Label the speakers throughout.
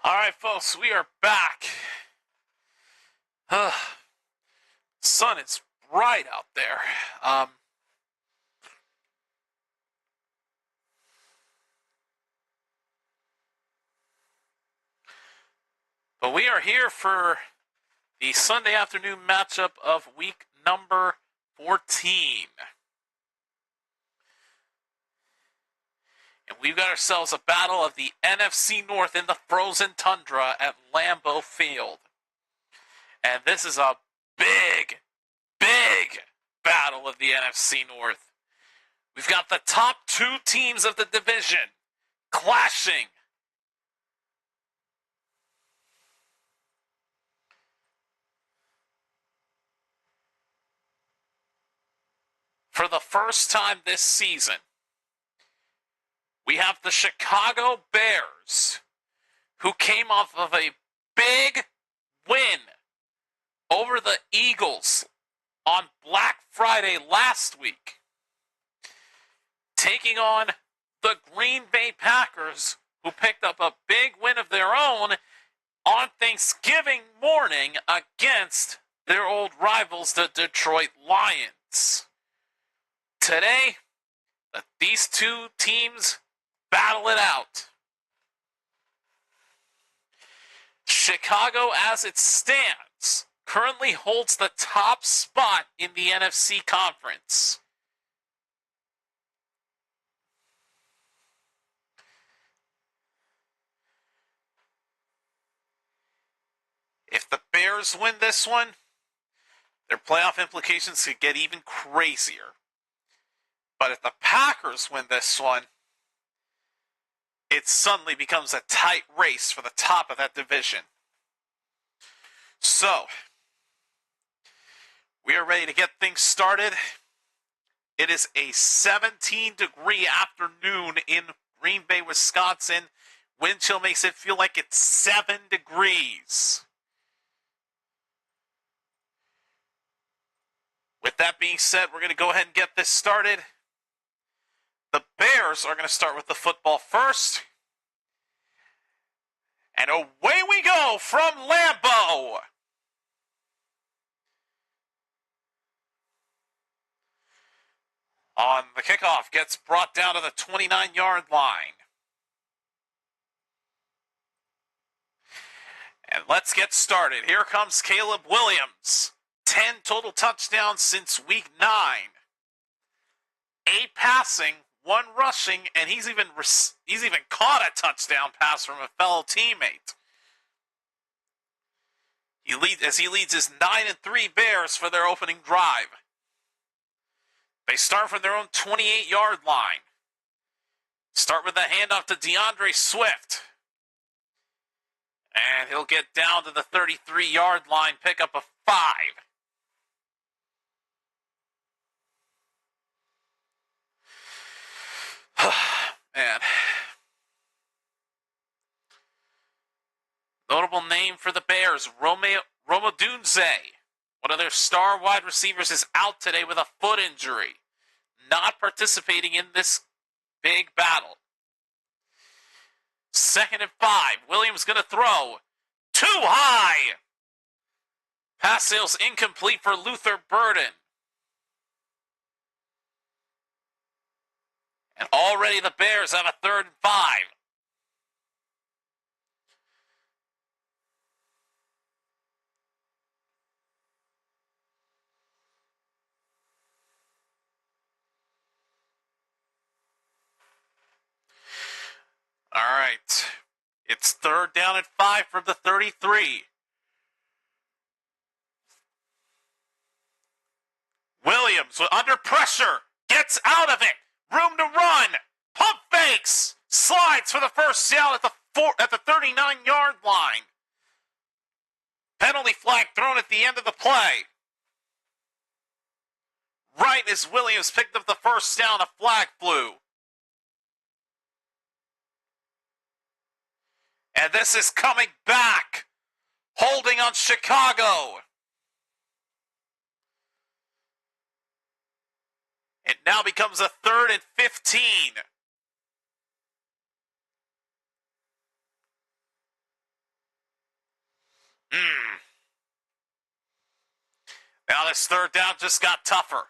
Speaker 1: All right, folks, we are back. Sun is bright out there. But we are here for the Sunday afternoon matchup of week number 14. And we've got ourselves a battle of the NFC North in the frozen tundra at Lambeau Field. And this is a big battle of the NFC North. We've got the top two teams of the division clashing. For the first time this season, we have the Chicago Bears, who came off of a big win over the Eagles on Black Friday last week, taking on the Green Bay Packers, who picked up a big win of their own on Thanksgiving morning against their old rivals, the Detroit Lions. Today, these two teams battle it out. Chicago, as it stands, currently holds the top spot in the NFC conference. If the Bears win this one, their playoff implications could get even crazier. But if the Packers win this one, it suddenly becomes a tight race for the top of that division. So, we are ready to get things started. It is a 17-degree afternoon in Green Bay, Wisconsin. Wind chill makes it feel like it's 7 degrees. With that being said, we're going to go ahead and get this started. The Bears are going to start with the football first. And away we go from Lambeau. On the kickoff, gets brought down to the 29-yard line. And let's get started. Here comes Caleb Williams. 10 total touchdowns since week 9. 8 passing, 1 rushing, and he's even caught a touchdown pass from a fellow teammate. He leads his 9-3 Bears for their opening drive. They start from their own 28-yard line. Start with a handoff to DeAndre Swift. And he'll get down to the 33-yard line, pick up a 5. Man. Notable name for the Bears, Rome Odunze. One of their star wide receivers is out today with a foot injury. Not participating in this big battle. 2nd and 5. Williams going to throw. Too high. Pass sails incomplete for Luther Burden. And already the Bears have a 3rd and 5. All right. It's 3rd down and 5 from the 33. Williams, under pressure, gets out of it. Room to run. Pump fakes. Slides for the first down at the 39-yard line. Penalty flag thrown at the end of the play. Right as Williams picked up the first down, a flag flew. And this is coming back. Holding on Chicago. It now becomes a 3rd and 15. Now this third down just got tougher.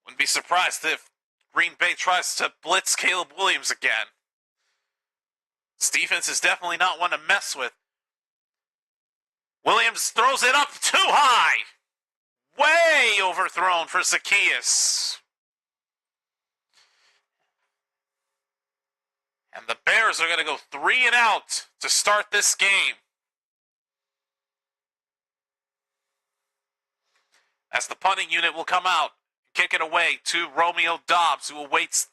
Speaker 1: Wouldn't be surprised if Green Bay tries to blitz Caleb Williams again. This defense is definitely not one to mess with. Williams throws it up too high. Way overthrown for Zaccheaus. And the Bears are going to go 3 and out to start this game. As the punting unit will come out, kick it away to Romeo Dobbs, who awaits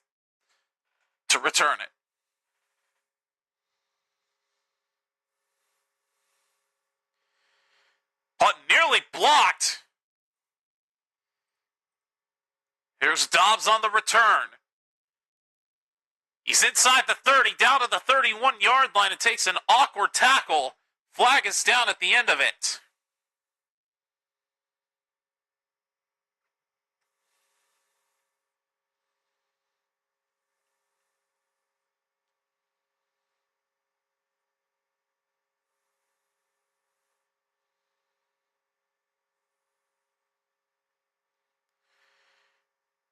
Speaker 1: to return it. Punt nearly blocked. Here's Dobbs on the return. He's inside the 30, down to the 31-yard line, and takes an awkward tackle. Flag is down at the end of it.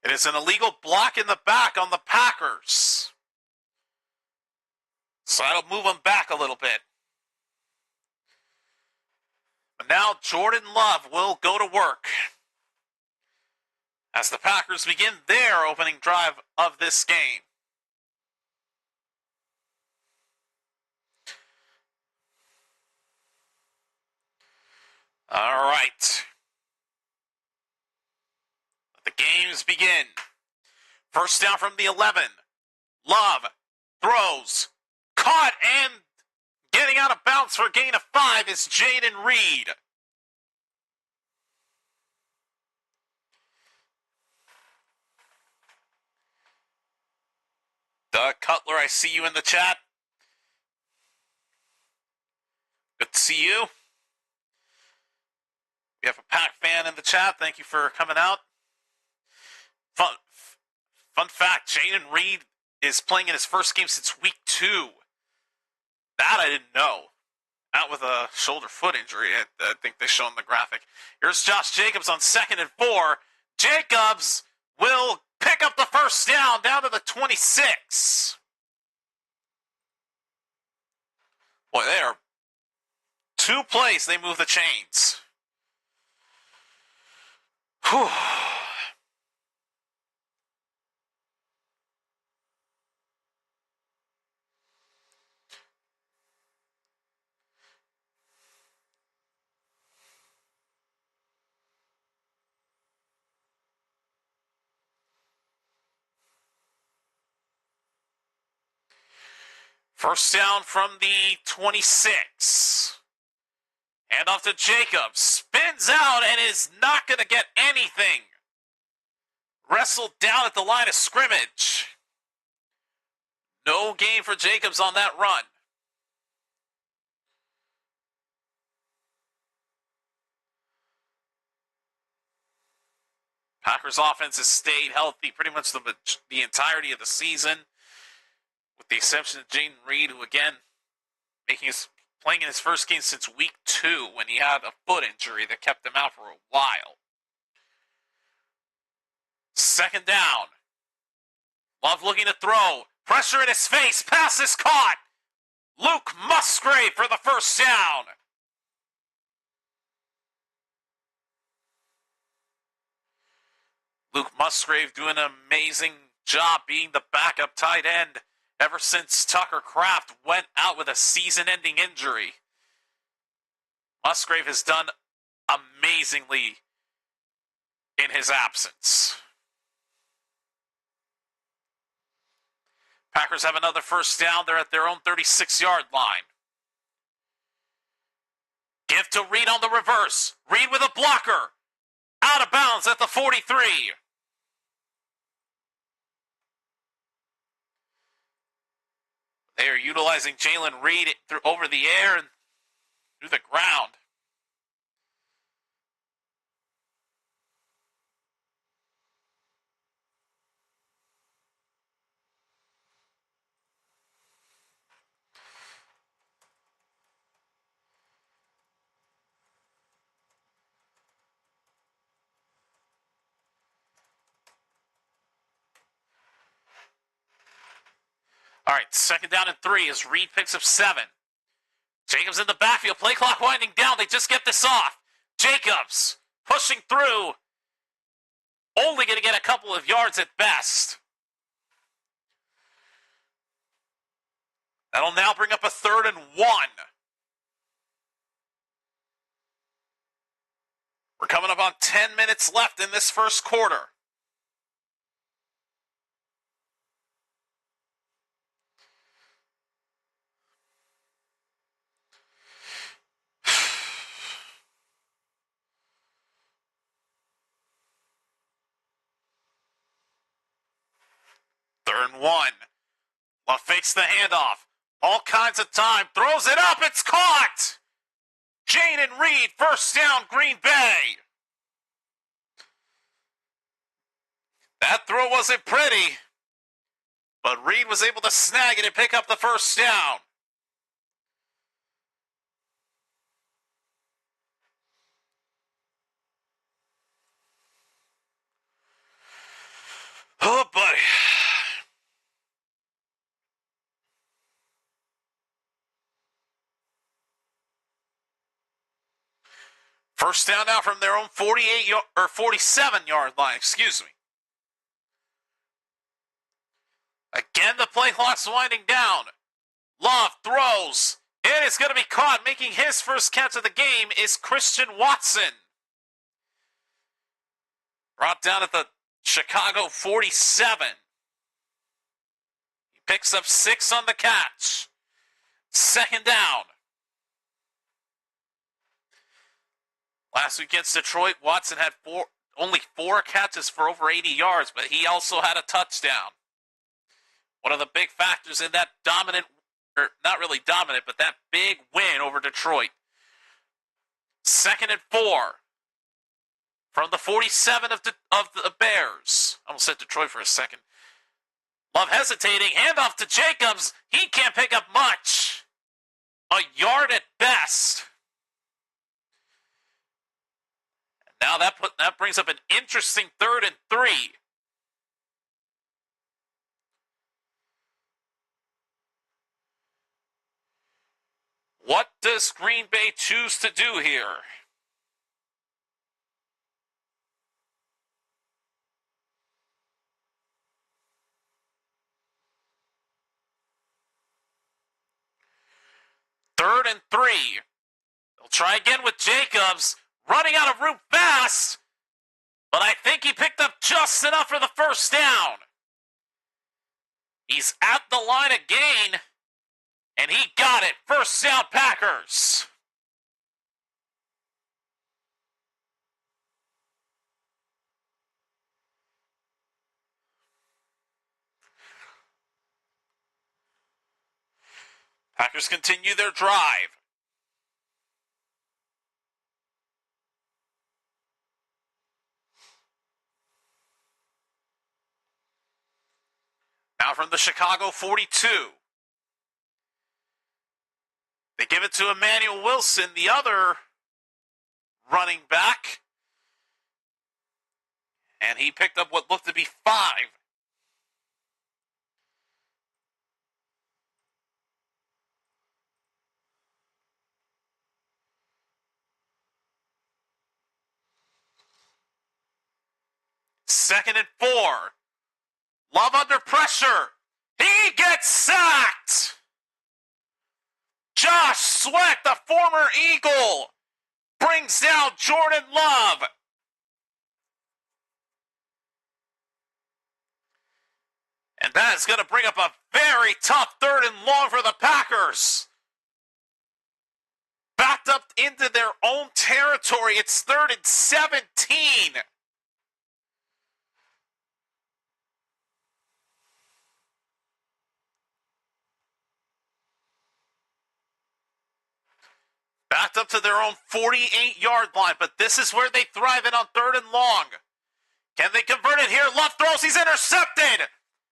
Speaker 1: It is an illegal block in the back on the Packers. So that'll move them back a little bit. But now Jordan Love will go to work as the Packers begin their opening drive of this game. All right. The games begin. First down from the 11. Love throws. Caught and getting out of bounds for a gain of 5 is Jayden Reed. Doug Cutler, I see you in the chat. Good to see you. We have a Pack fan in the chat. Thank you for coming out. Fun fact, Jayden Reed is playing in his first game since week 2. That I didn't know. Out with a shoulder foot injury, I think they show in the graphic. Here's Josh Jacobs on 2nd and 4. Jacobs will pick up the first down to the 26. Boy, they are 2 plays they move the chains. Whew. First down from the 26. Hand off to Jacobs. Spins out and is not going to get anything. Wrestled down at the line of scrimmage. No gain for Jacobs on that run. Packers offense has stayed healthy pretty much the entirety of the season, with the exception of Jayden Reed, who again playing in his first game since week 2 when he had a foot injury that kept him out for a while. Second down. Love looking to throw. Pressure in his face. Pass is caught. Luke Musgrave for the first down. Luke Musgrave doing an amazing job being the backup tight end ever since Tucker Kraft went out with a season-ending injury. Musgrave has done amazingly in his absence. Packers have another first down. They're at their own 36-yard line. Give to Reed on the reverse. Reed with a blocker. Out of bounds at the 43. They are utilizing Jayden Reed over the air and through the ground. All right, second down and 3 as Reed picks up 7. Jacobs in the backfield, play clock winding down. They just get this off. Jacobs pushing through, only going to get a couple of yards at best. That'll now bring up a 3rd and 1. We're coming up on 10 minutes left in this first quarter. Third and 1. Love fakes the handoff. All kinds of time. Throws it up. It's caught. Jaden Reed, first down, Green Bay. That throw wasn't pretty, but Reed was able to snag it and pick up the first down. Oh, buddy. First down now from their own 47-yard line, excuse me. Again, the play clock's winding down. Love throws. It is going to be caught. Making his first catch of the game is Christian Watson. Brought down at the Chicago 47. He picks up 6 on the catch. Second down. Last week against Detroit, Watson had only 4 catches for over 80 yards, but he also had a touchdown. One of the big factors in that dominant, or not really dominant, but that big win over Detroit. Second and 4 from the 47 of the Bears. I almost said Detroit for a second. Love hesitating. Handoff to Jacobs. He can't pick up much. A yard at best. Now that brings up an interesting 3rd and 3. What does Green Bay choose to do here? Third and 3. They'll try again with Jacobs. Running out of room fast. But I think he picked up just enough for the first down. He's at the line of gain. And he got it. First down, Packers. Packers continue their drive. Now from the Chicago 42. They give it to Emmanuel Wilson, the other running back. And he picked up what looked to be 5. Second and 4. Love under pressure. He gets sacked. Josh Sweat, the former Eagle, brings down Jordan Love. And that is going to bring up a very tough 3rd and long for the Packers. Backed up into their own territory. It's 3rd and 17. Backed up to their own 48-yard line, but this is where they thrive in on 3rd and long. Can they convert it here? Love throws, he's intercepted.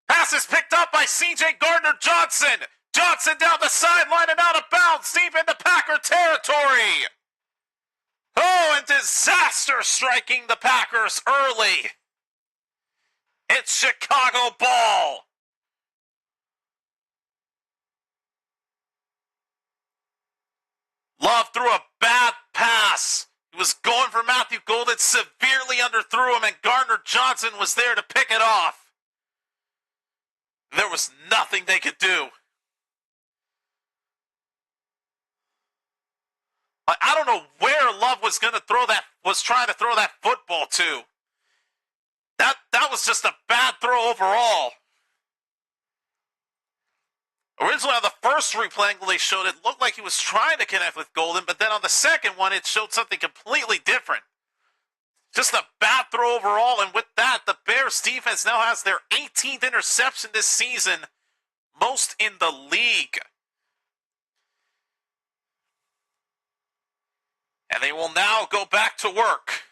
Speaker 1: Pass is picked up by C.J. Gardner-Johnson. Johnson down the sideline and out of bounds, deep into Packer territory. Oh, and disaster striking the Packers early. It's Chicago ball. Love threw a bad pass. He was going for Matthew Golden, severely underthrew him, and Gardner Johnson was there to pick it off. There was nothing they could do. I don't know where Love was trying to throw that football to. That was just a bad throw overall. Originally on the first replay angle they showed, it looked like he was trying to connect with Golden, but then on the second one, it showed something completely different. Just a bad throw overall, and with that, the Bears defense now has their 18th interception this season, most in the league. And they will now go back to work.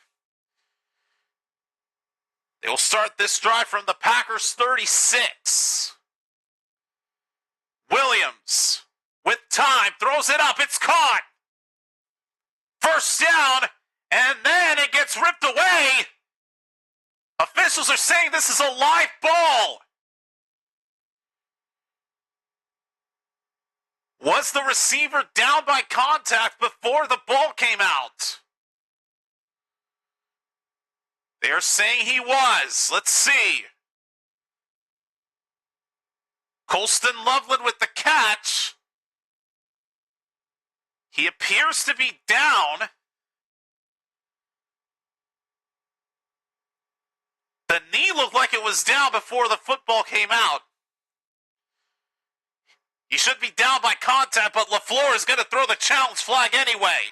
Speaker 1: They will start this drive from the Packers' 36. Williams, with time, throws it up. It's caught. First down, and then it gets ripped away. Officials are saying this is a live ball. Was the receiver down by contact before the ball came out? They are saying he was. Let's see. Colston Loveland with the catch. He appears to be down. The knee looked like it was down before the football came out. He should be down by contact, but LaFleur is going to throw the challenge flag anyway.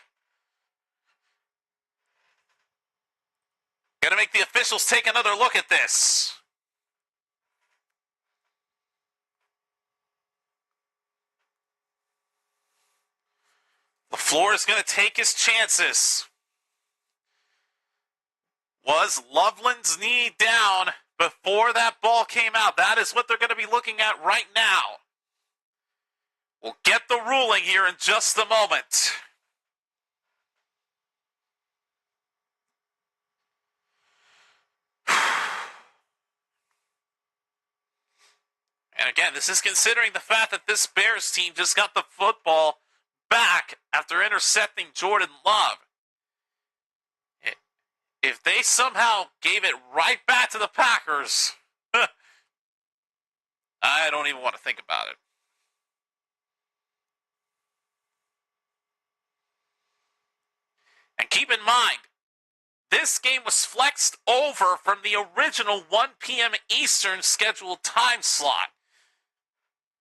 Speaker 1: Going to make the officials take another look at this. LaFleur is going to take his chances. Was Loveland's knee down before that ball came out? That is what they're going to be looking at right now. We'll get the ruling here in just a moment. And again, this is considering the fact that this Bears team just got the football back after intercepting Jordan Love. If they somehow gave it right back to the Packers, I don't even want to think about it. And keep in mind, this game was flexed over from the original 1 p.m. Eastern scheduled time slot.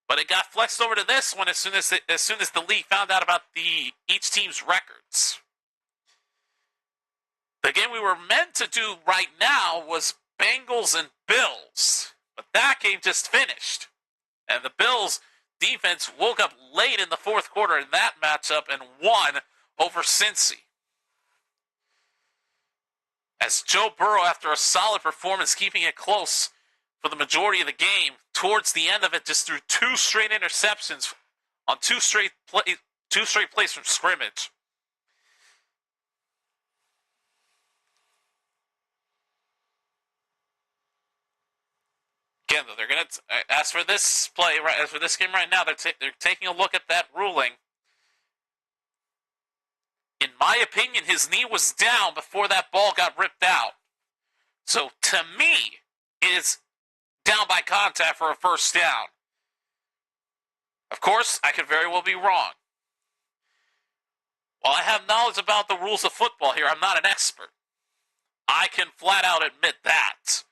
Speaker 1: But it got flexed over to this one as soon as the league found out about each team's records. The game we were meant to do right now was Bengals and Bills. But that game just finished. And the Bills defense woke up late in the fourth quarter in that matchup and won over Cincy. As Joe Burrow, after a solid performance, keeping it close for the majority of the game, towards the end of it, just threw 2 straight interceptions on 2 straight plays from scrimmage. Again, though, they're going to, as for this game right now, they're taking a look at that ruling. In my opinion, his knee was down before that ball got ripped out. So, to me, it is down by contact for a first down. Of course, I could very well be wrong. While I have knowledge about the rules of football here, I'm not an expert. I can flat out admit that.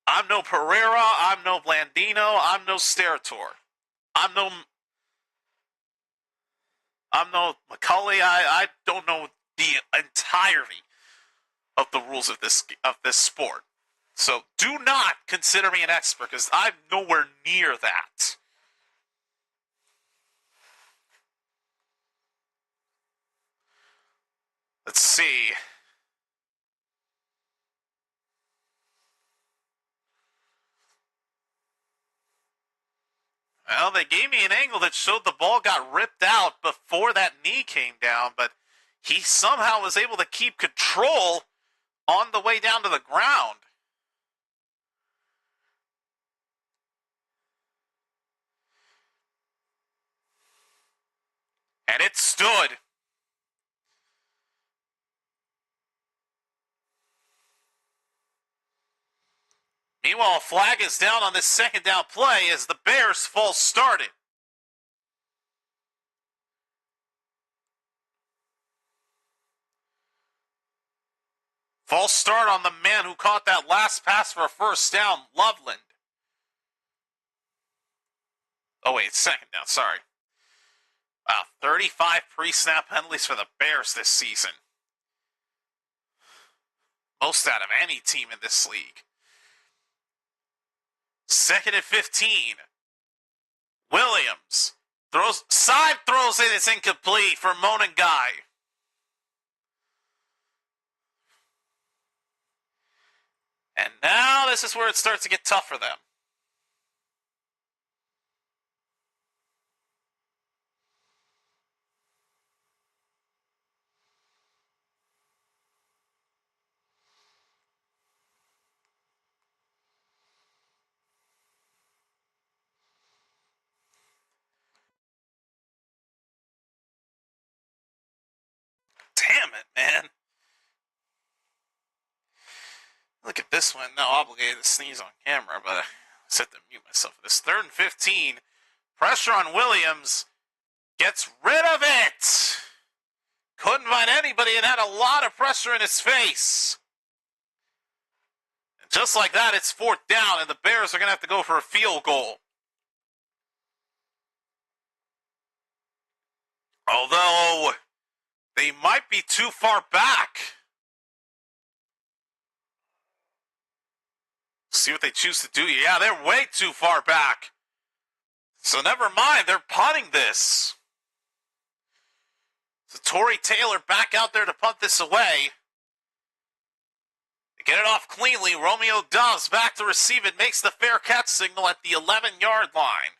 Speaker 1: I'm no Pereira, I'm no Blandino, I'm no Sterator. I'm no McCulley. I don't know the entirety of the rules of this sport. So do not consider me an expert, because I'm nowhere near that. Let's see. Well, they gave me an angle that showed the ball got ripped out before that knee came down, but he somehow was able to keep control on the way down to the ground. And it stood. Meanwhile, a flag is down on this second down play as the Bears false started. False start on the man who caught that last pass for a first down, Loveland. Oh, wait, second down, sorry. Wow, 35 pre-snap penalties for the Bears this season. Most out of any team in this league. 2nd and 15. Williams throws it, it's incomplete for Monin Guy. And now this is where it starts to get tough for them. Damn it, man. Look at this one. Now obligated to sneeze on camera, but I set to mute myself for this. 3rd and 15. Pressure on Williams. Gets rid of it. Couldn't find anybody and had a lot of pressure in his face. And just like that, it's 4th down, and the Bears are going to have to go for a field goal. Although they might be too far back. See what they choose to do. Yeah, they're way too far back. So never mind, they're punting this. So Torrey Taylor back out there to punt this away. They get it off cleanly. Romeo Doves back to receive it. Makes the fair catch signal at the 11-yard line.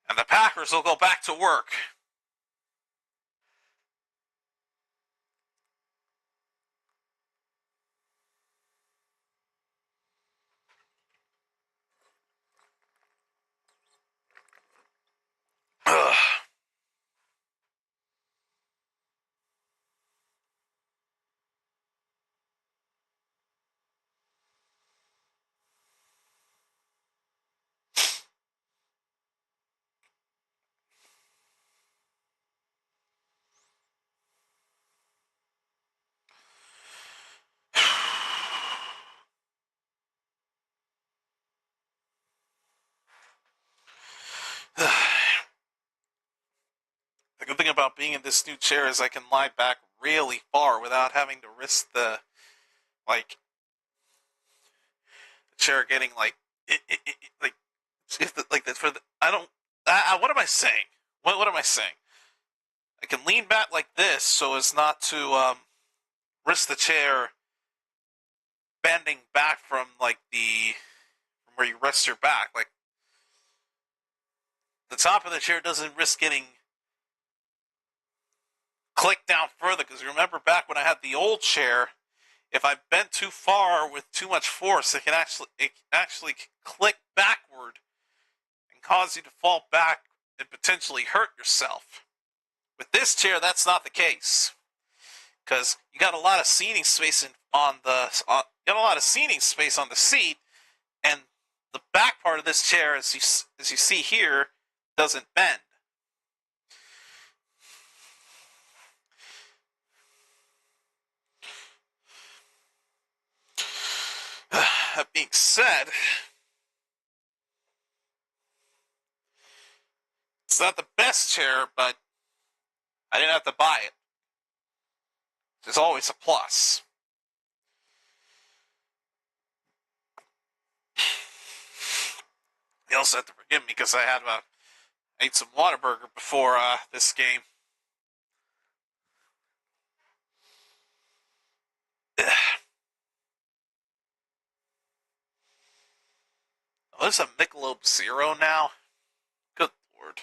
Speaker 1: And the Packers will go back to work. Ugh. The good thing about being in this new chair is I can lie back really far without having to risk the chair getting what am I saying? What am I saying? I can lean back like this so as not to risk the chair bending back from where you rest your back. Like the top of the chair doesn't risk getting clicked down further, because remember back when I had the old chair, if I bent too far with too much force, it can actually click backward and cause you to fall back and potentially hurt yourself. With this chair, that's not the case, because you got a lot of seating space on the seat, and the back part of this chair, as you see here, doesn't bend. That being said, it's not the best chair, but I didn't have to buy it. There's always a plus. You also have to forgive me because I ate some Whataburger before this game. Oh, there's a Michelob Zero now? Good Lord.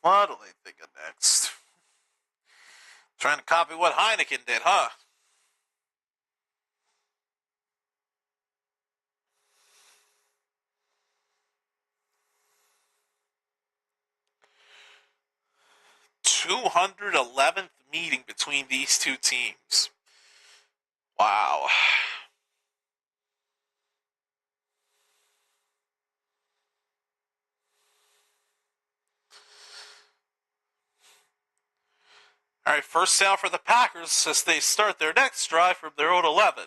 Speaker 1: What do they think of next? Trying to copy what Heineken did, huh? 211th meeting between these two teams. Wow. All right, first down for the Packers as they start their next drive from their own 11.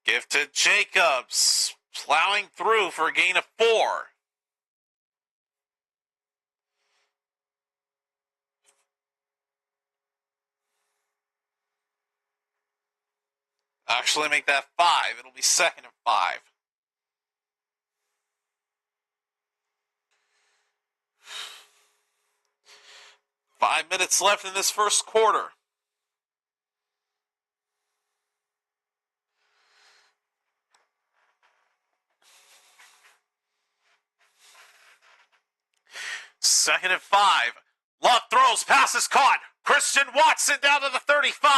Speaker 1: Give to Jacobs, plowing through for a gain of 4. Actually, make that 5. It'll be 2nd and 5. Five minutes left in this first quarter. Second and 5. Love throws, pass is caught. Christian Watson down to the 35.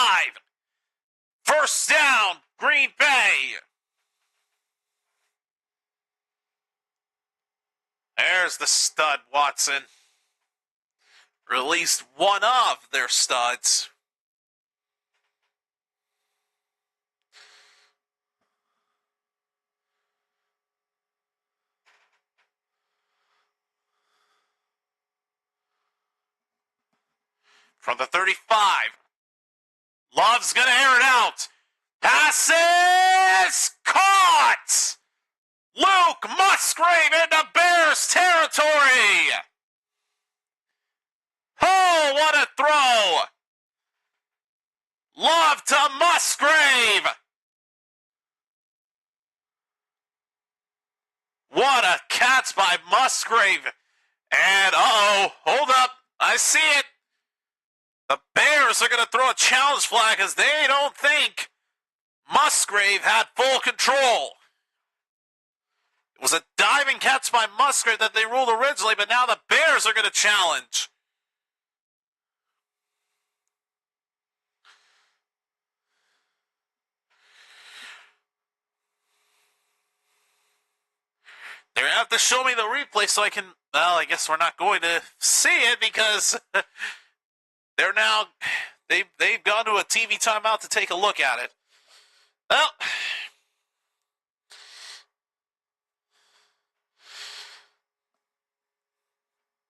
Speaker 1: First down, Green Bay. There's the stud, Watson. Released one of their studs. From the 35. Love's going to air it out. Passes caught. Luke Musgrave into Bears territory. Oh, what a throw. Love to Musgrave. What a catch by Musgrave. And, hold up. I see it. The Bears are going to throw a challenge flag as they don't think Musgrave had full control. It was a diving catch by Musgrave that they ruled originally, but now the Bears are going to challenge. They're going to have to show me the replay so I can, well, I guess we're not going to see it because they're now, they've gone to a TV timeout to take a look at it. Well,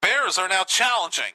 Speaker 1: Bears are now challenging.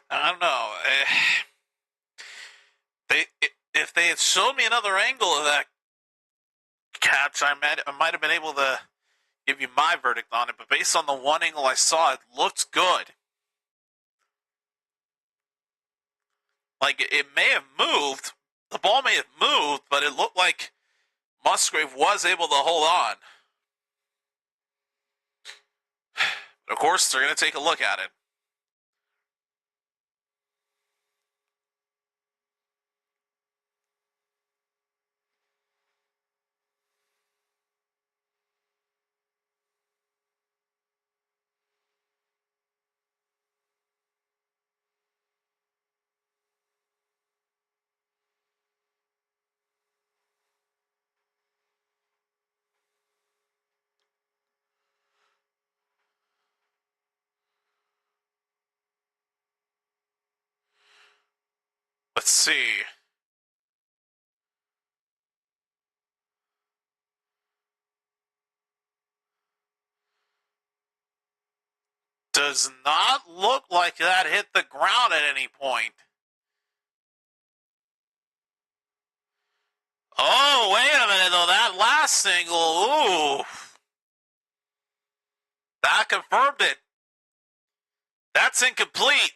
Speaker 1: I don't know. If they had shown me another angle of that catch, I might have been able to give you my verdict on it. But based on the one angle I saw, it looked good. Like, it may have moved. The ball may have moved, but it looked like Musgrave was able to hold on. But of course, they're going to take a look at it. Let's see. Does not look like that hit the ground at any point. Oh, wait a minute, though. That last single, ooh. That confirmed it. That's incomplete.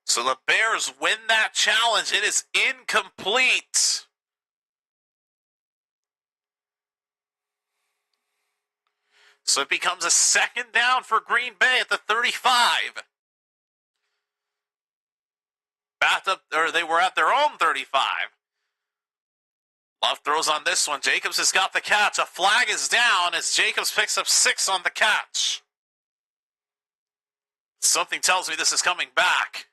Speaker 1: So the Bears win that challenge. It is incomplete. So it becomes a second down for Green Bay at the 35. Backed up, or they were at their own 35. Love throws on this one. Jacobs has got the catch. A flag is down as Jacobs picks up 6 on the catch. Something tells me this is coming back.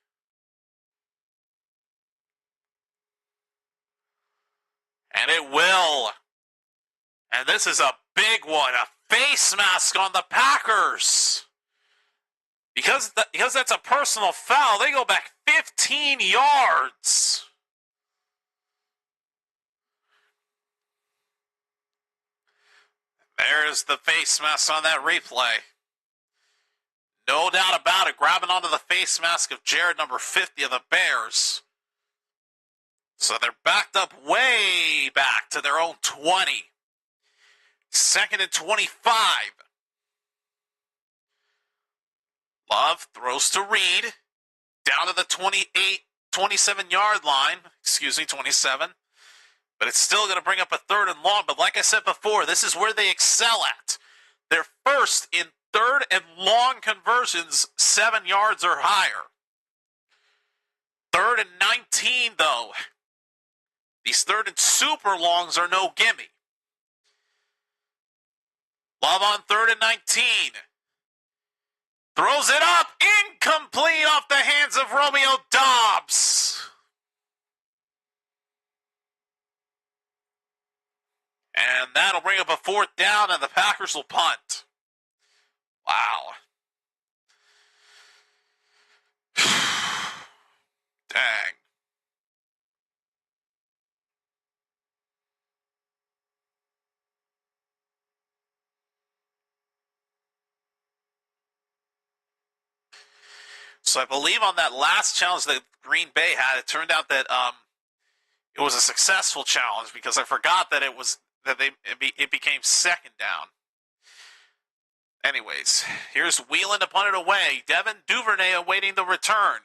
Speaker 1: And it will. And this is a big one. A face mask on the Packers. Because that's a personal foul, they go back 15 yards. There's the face mask on that replay. No doubt about it, grabbing onto the face mask of Jared, number 50 of the Bears. So they're backed up way back to their own 20. Second and 25. Love throws to Reed. Down to the 27-yard line. 27. But it's still going to bring up a third and long. But like I said before, this is where they excel at. They're first in third and long conversions, 7 yards or higher. Third and 19, though. These third and super longs are no gimme. Love on third and 19. Throws it up. Incomplete off the hands of Romeo Doubs. And that'll bring up a fourth down, and the Packers will punt. Wow. Dang. So I believe on that last challenge that Green Bay had, it turned out that it was a successful challenge because I forgot that it became second down. Anyways, here's Whelan to punt it away. Devin Duvernay awaiting the return.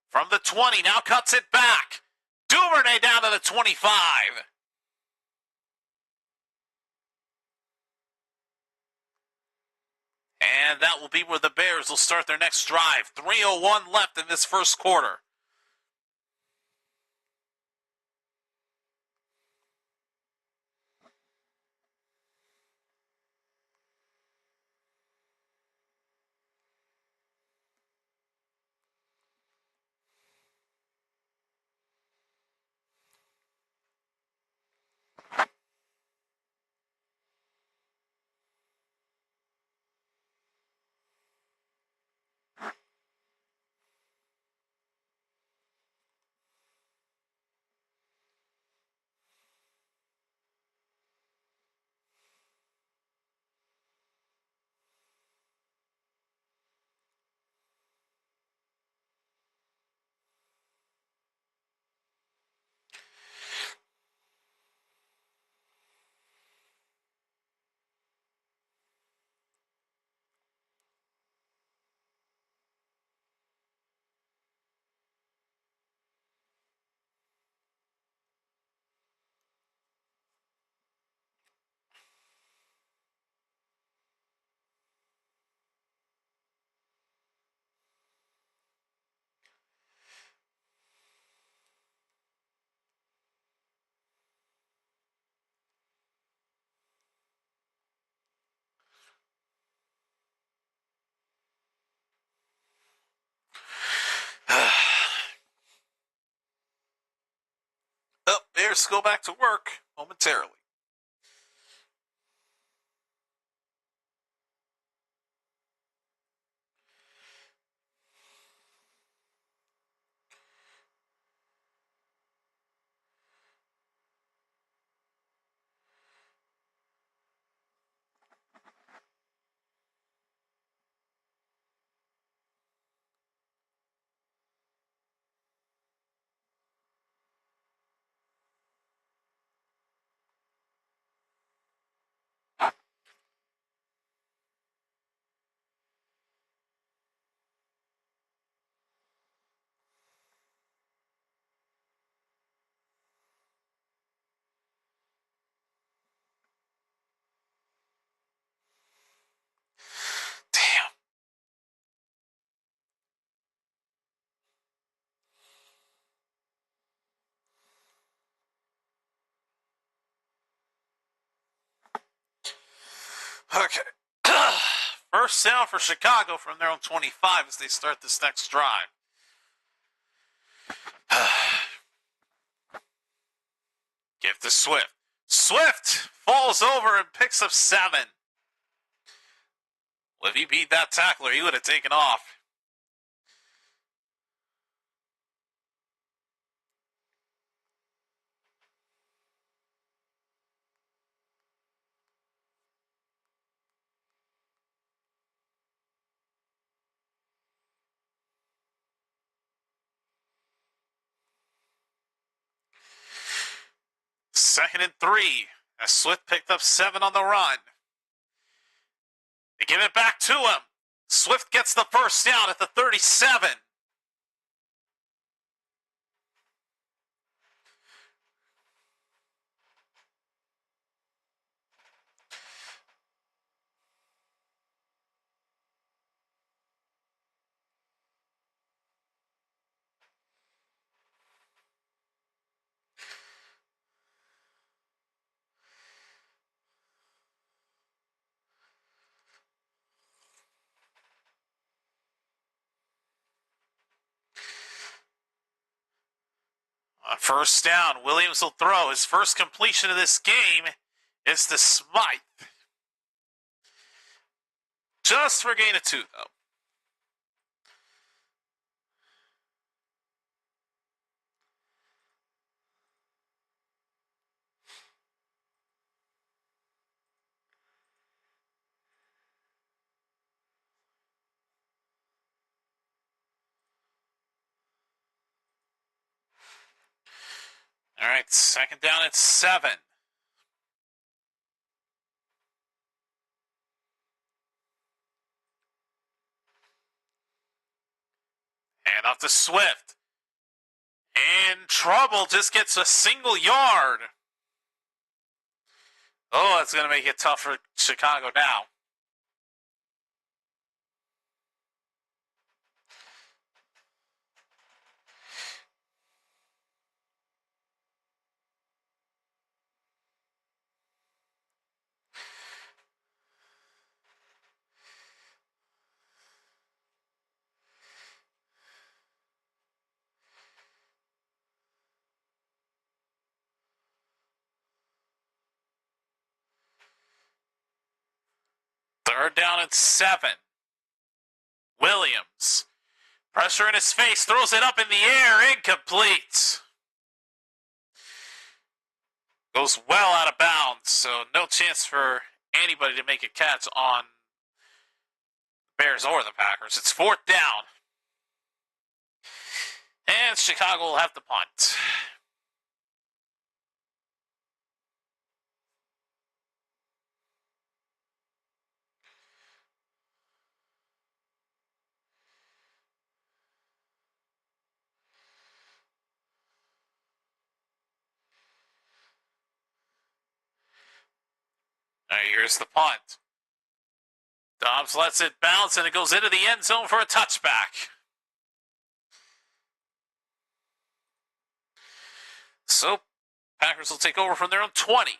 Speaker 1: From the 20, now cuts it back. Duvernay down to the 25. And that will be where the Bears will start their next drive. 3:01 left in this first quarter. Bears go back to work momentarily. Okay. First down for Chicago from their own 25 as they start this next drive. Give to Swift. Swift falls over and picks up 7. Well, if he beat that tackler, he would have taken off. Second and 3 as Swift picked up 7 on the run. They give it back to him. Swift gets the first down at the 37. On first down, Williams will throw. His first completion of this game is to Smythe. Just for a gain of 2, though. All right, second down at 7. And off to Swift. In trouble, just gets a single yard. Oh, that's going to make it tough for Chicago now. Third down at 7. Williams. Pressure in his face, throws it up in the air, incomplete. Goes well out of bounds, so no chance for anybody to make a catch on the Bears or the Packers. It's fourth down. And Chicago will have to punt. All right, here's the punt. Dobbs lets it bounce, and it goes into the end zone for a touchback. So, Packers will take over from their own 20.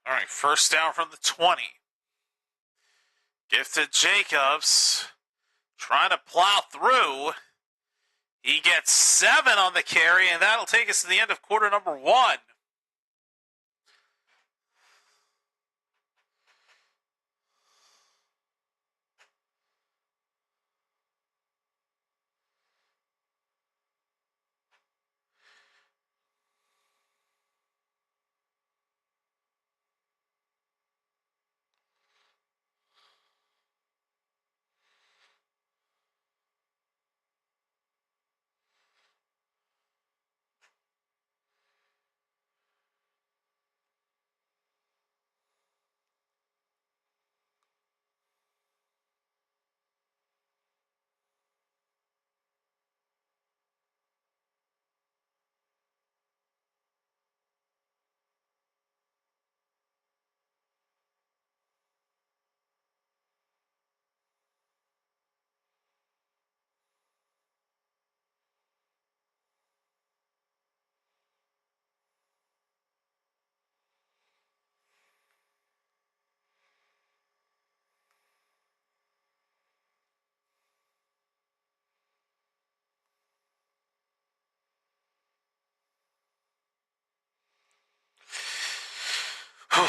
Speaker 1: All right, first down from the 20. Give to Jacobs. Trying to plow through. He gets 7 on the carry, and that'll take us to the end of quarter number 1. It's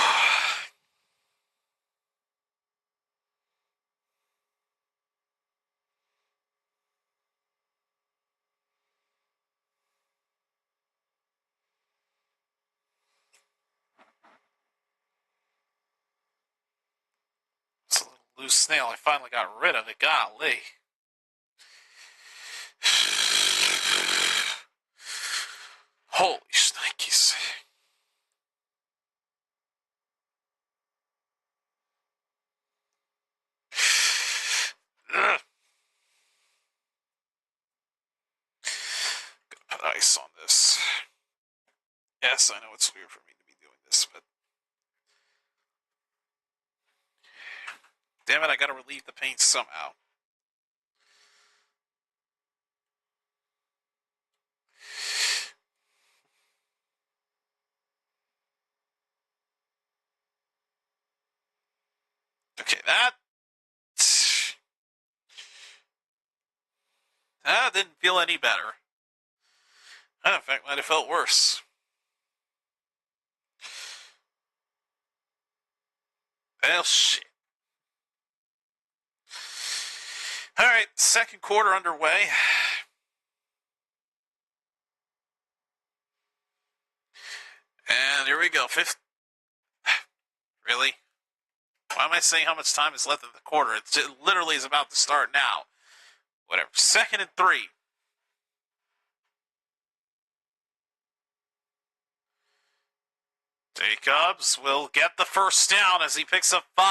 Speaker 1: a little loose nail. I finally got rid of it. Golly. Holy shnikes. Ugh. Gonna put ice on this. Yes, I know it's weird for me to be doing this, but damn it, I gotta relieve the pain somehow. Okay, that didn't feel any better. That, in fact, might have felt worse. Well, shit. Alright, second quarter underway. And here we go. Fifth. Really? Why am I saying how much time is left in the quarter? It literally is about to start now. Whatever. 2nd and 3. Jacobs will get the first down as he picks up 5.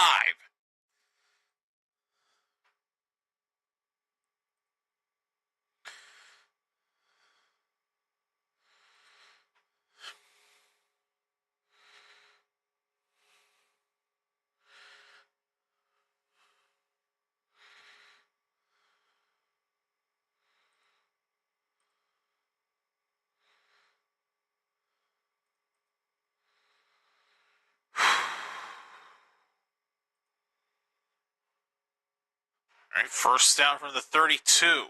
Speaker 1: All right, first down from the 32.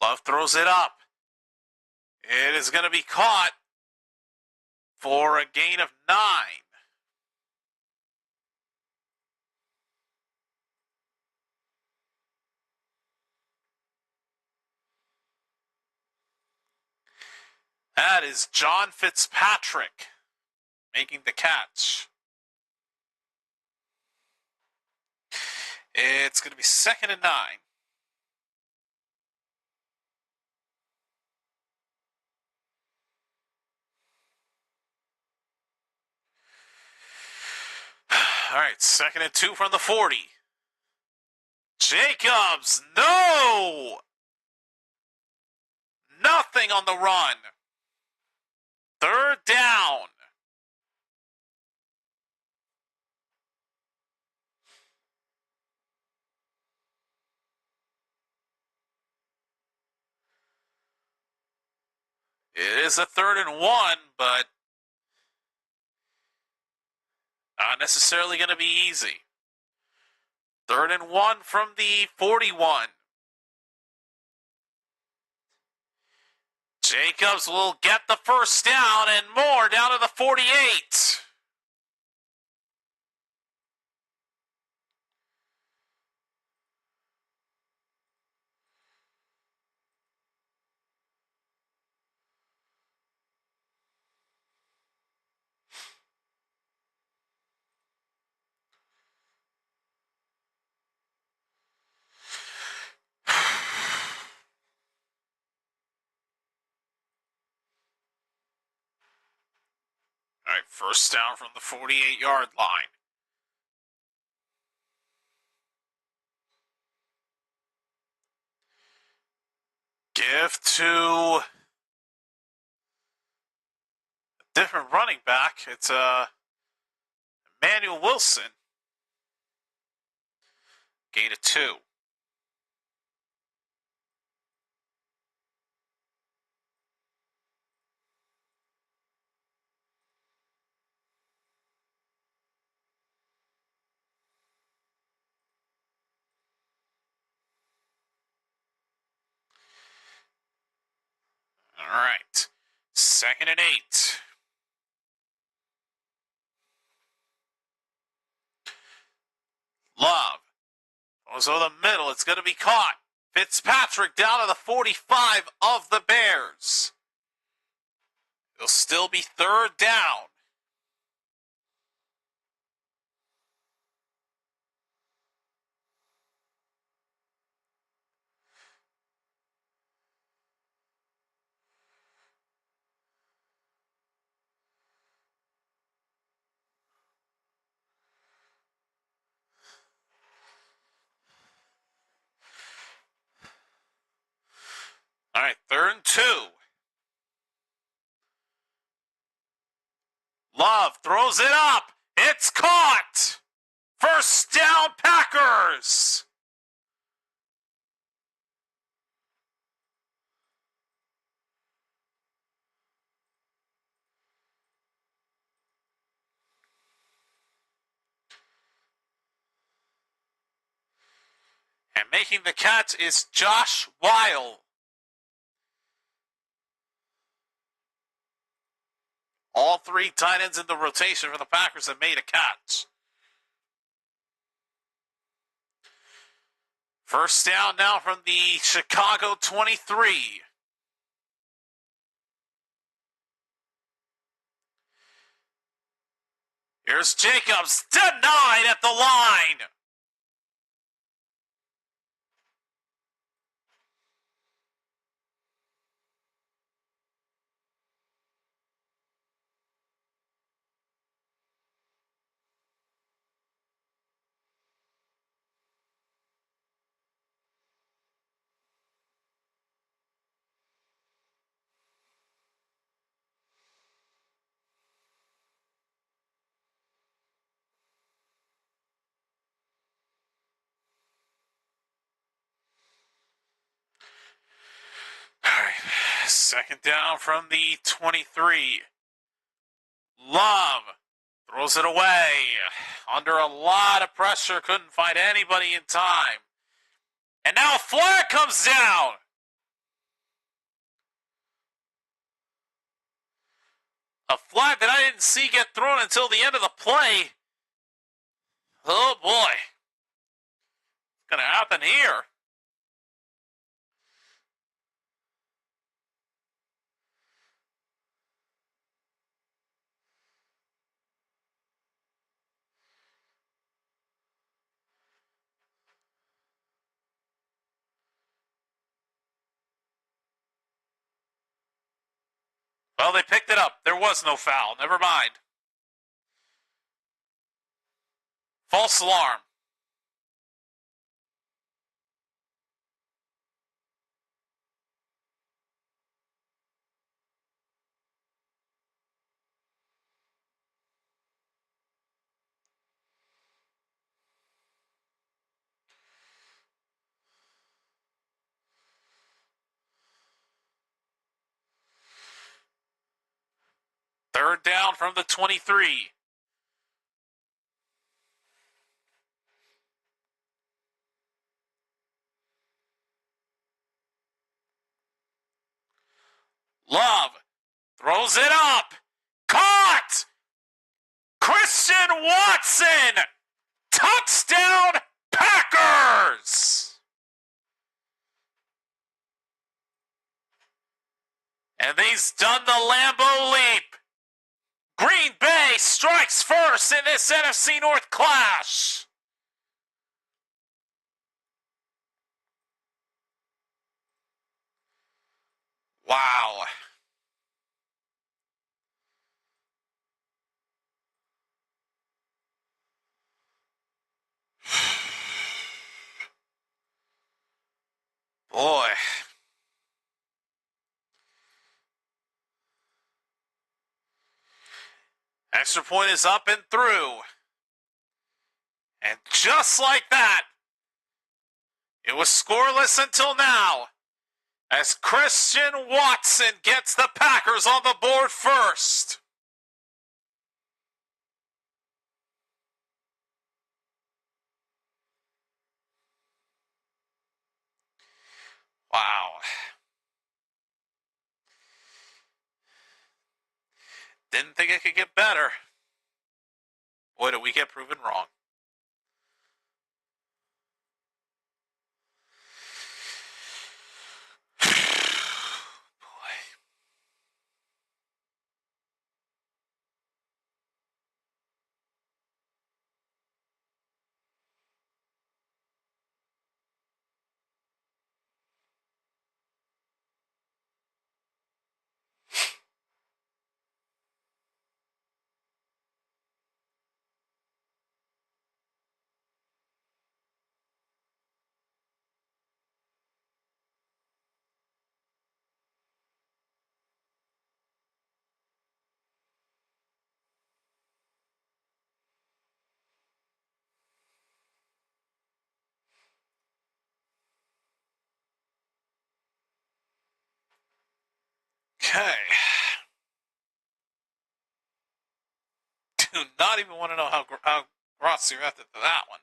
Speaker 1: Love throws it up. It is going to be caught for a gain of 9. That is John Fitzpatrick making the catch. It's going to be 2nd and 9. All right, 2nd and 2 from the 40. Jacobs, no! Nothing on the run. 3rd down. It is a 3rd and 1, but not necessarily going to be easy. 3rd and 1 from the 41. Jacobs will get the first down and more down to the 48. All right, first down from the 48-yard line. Give to a different running back. It's Emmanuel Wilson. Gain of 2. All right, 2nd and 8. Love goes over the middle. It's going to be caught. Fitzpatrick down to the 45 of the Bears. It'll still be third down. All right, 3rd and 2. Love throws it up. It's caught. First down, Packers. And making the catch is Josh Weil. All 3 tight ends in the rotation for the Packers have made a catch. First down now from the Chicago 23. Here's Jacobs, denied at the line. All right, second down from the 23. Love throws it away. Under a lot of pressure, couldn't find anybody in time. And now a flag comes down. A flag that I didn't see get thrown until the end of the play. Oh boy. What's going to happen here? Well, they picked it up. There was no foul. Never mind. False alarm. Third down from the 23. Love throws it up. Caught! Christian Watson! Touchdown, Packers! And he's done the Lambeau leap. Green Bay strikes first in this NFC North clash. Wow. Boy. Extra point is up and through. And just like that, it was scoreless until now, as Christian Watson gets the Packers on the board first. Wow. Didn't think it could get better. Boy, did we get proven wrong. Okay. Do not even want to know how Grossi reacted to that one.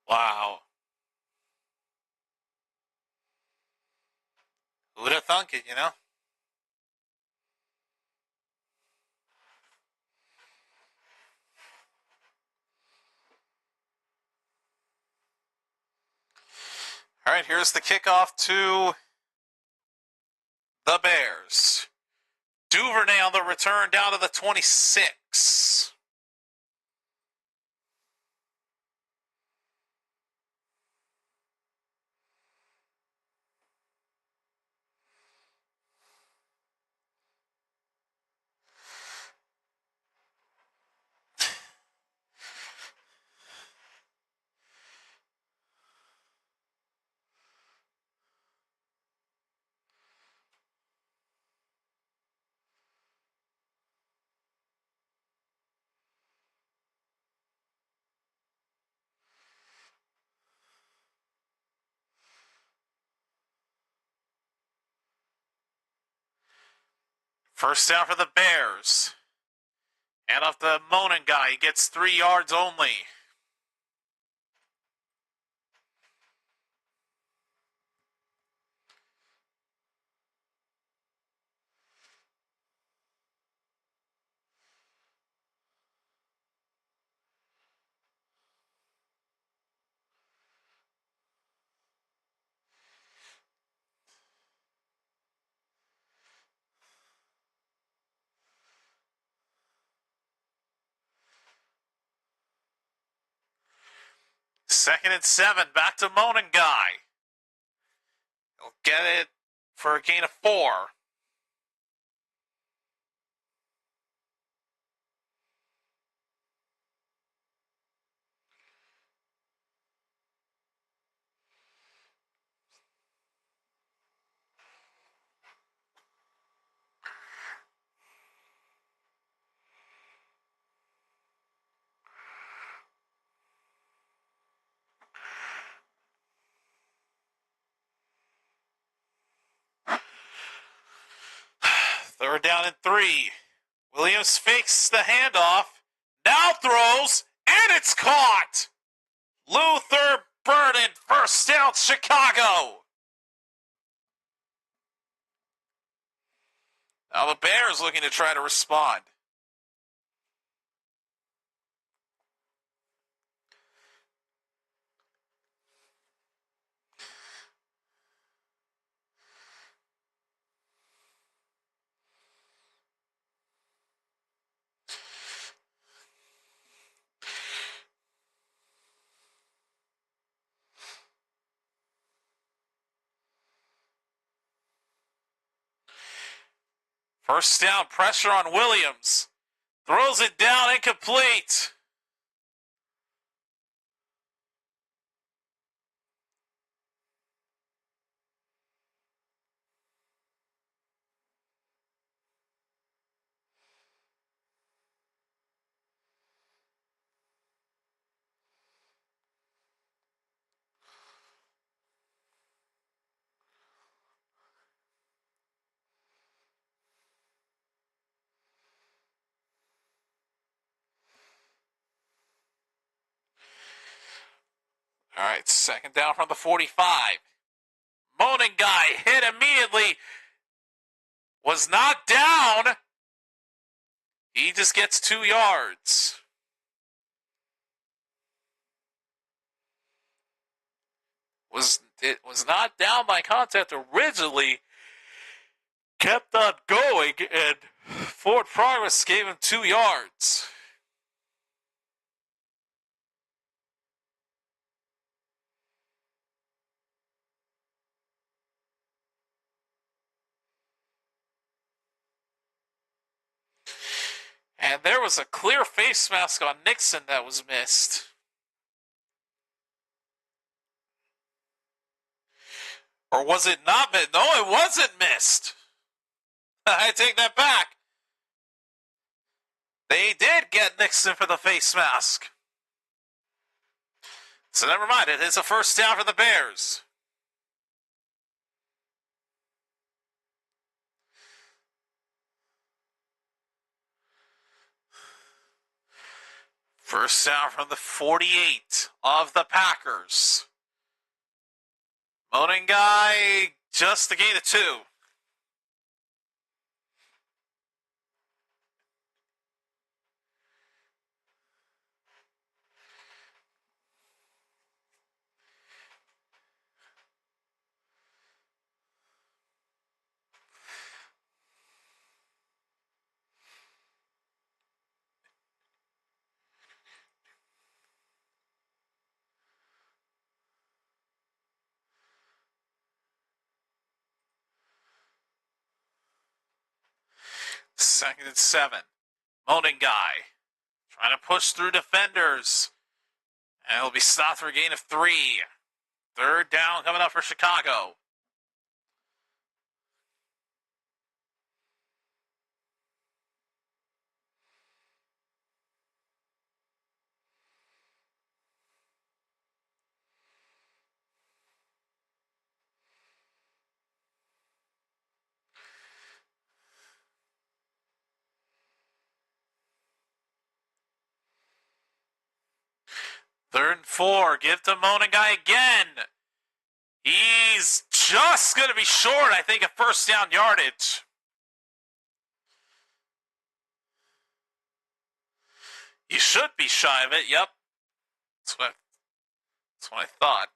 Speaker 1: Wow. Who would have thunk it, you know? All right, here's the kickoff to the Bears. Duvernay on the return down to the 26. First down for the Bears. And off the Monin guy, he gets 3 yards only. Second and 7, back to Monin guy. He'll get it for a gain of 4. Third down and 3. Williams fakes the handoff. Now throws, and it's caught. Luther Burden, first down, Chicago. Now the Bears looking to try to respond. First down, pressure on Williams. Throws it down, incomplete. All right, second down from the 45. Moaning guy hit immediately. Was knocked down. He just gets 2 yards. It was not down by contact originally. Kept on going, and forward progress gave him 2 yards. And there was a clear face mask on Nixon that was missed. Or was it not missed? No, it wasn't missed. I take that back. They did get Nixon for the face mask. So never mind, it is a first down for the Bears. First down from the 48 of the Packers. Moaning guy just to gain a 2. Second and 7. Moaning guy trying to push through defenders. And it'll be stopped for a gain of 3. Third down coming up for Chicago. Third and 4. Give to Moaning guy again. He's just going to be short, I think, of first down yardage. You should be shy of it, yep. That's what I thought.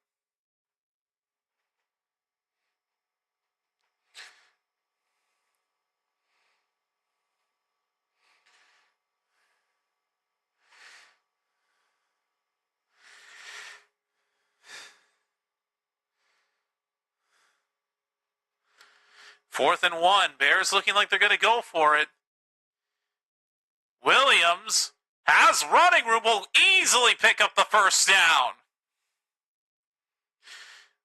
Speaker 1: Fourth and 1. Bears looking like they're going to go for it. Williams has running room, will easily pick up the first down.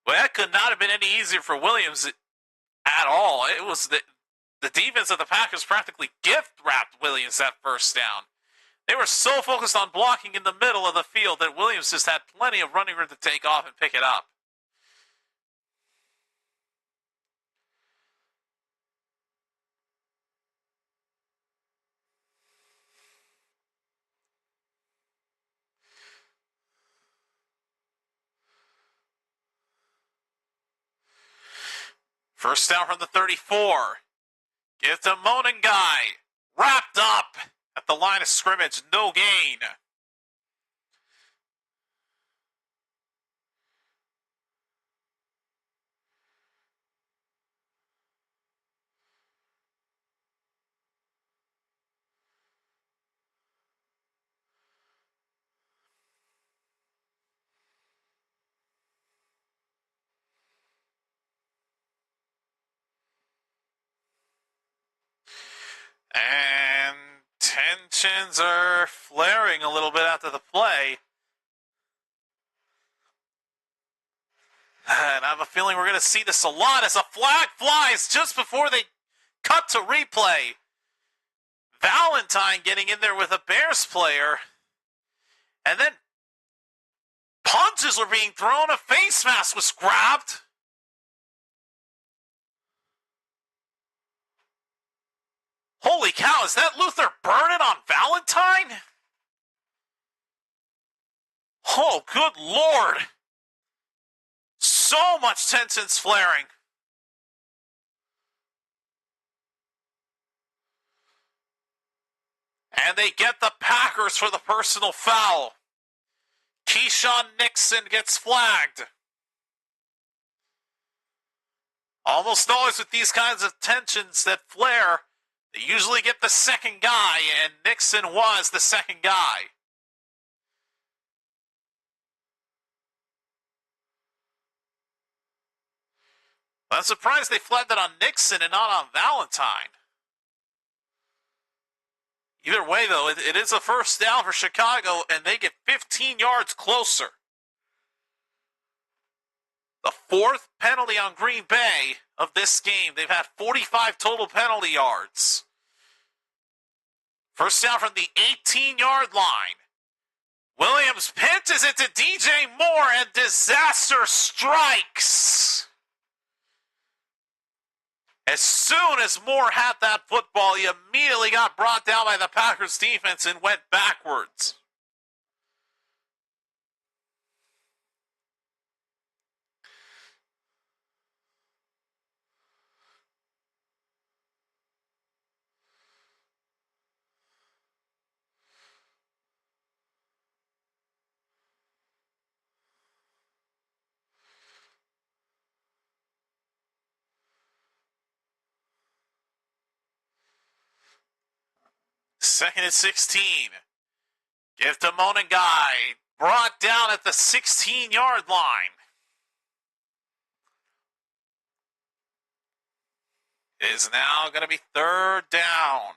Speaker 1: Well, that could not have been any easier for Williams at all. It was the defense of the Packers practically gift-wrapped Williams that first down. They were so focused on blocking in the middle of the field that Williams just had plenty of running room to take off and pick it up. First down from the 34. Give to Moaning guy. Wrapped up at the line of scrimmage. No gain. And tensions are flaring a little bit after the play. And I have a feeling we're going to see this a lot as a flag flies just before they cut to replay. Valentine getting in there with a Bears player. And then punches were being thrown. A face mask was grabbed. Holy cow, is that Luther Burden on Valentine? Oh, good Lord. So much tensions flaring. And they get the Packers for the personal foul. Keyshawn Nixon gets flagged. Almost always with these kinds of tensions that flare, they usually get the second guy, and Nixon was the second guy. I'm surprised they flagged that on Nixon and not on Valentine. Either way, though, it is a first down for Chicago, and they get 15 yards closer. The fourth penalty on Green Bay of this game. They've had 45 total penalty yards. First down from the 18-yard line. Williams pinches it to DJ Moore, and disaster strikes. As soon as Moore had that football, he immediately got brought down by the Packers defense and went backwards. Second and 16. Give to Monangai. Brought down at the 16-yard line. It is now going to be third down.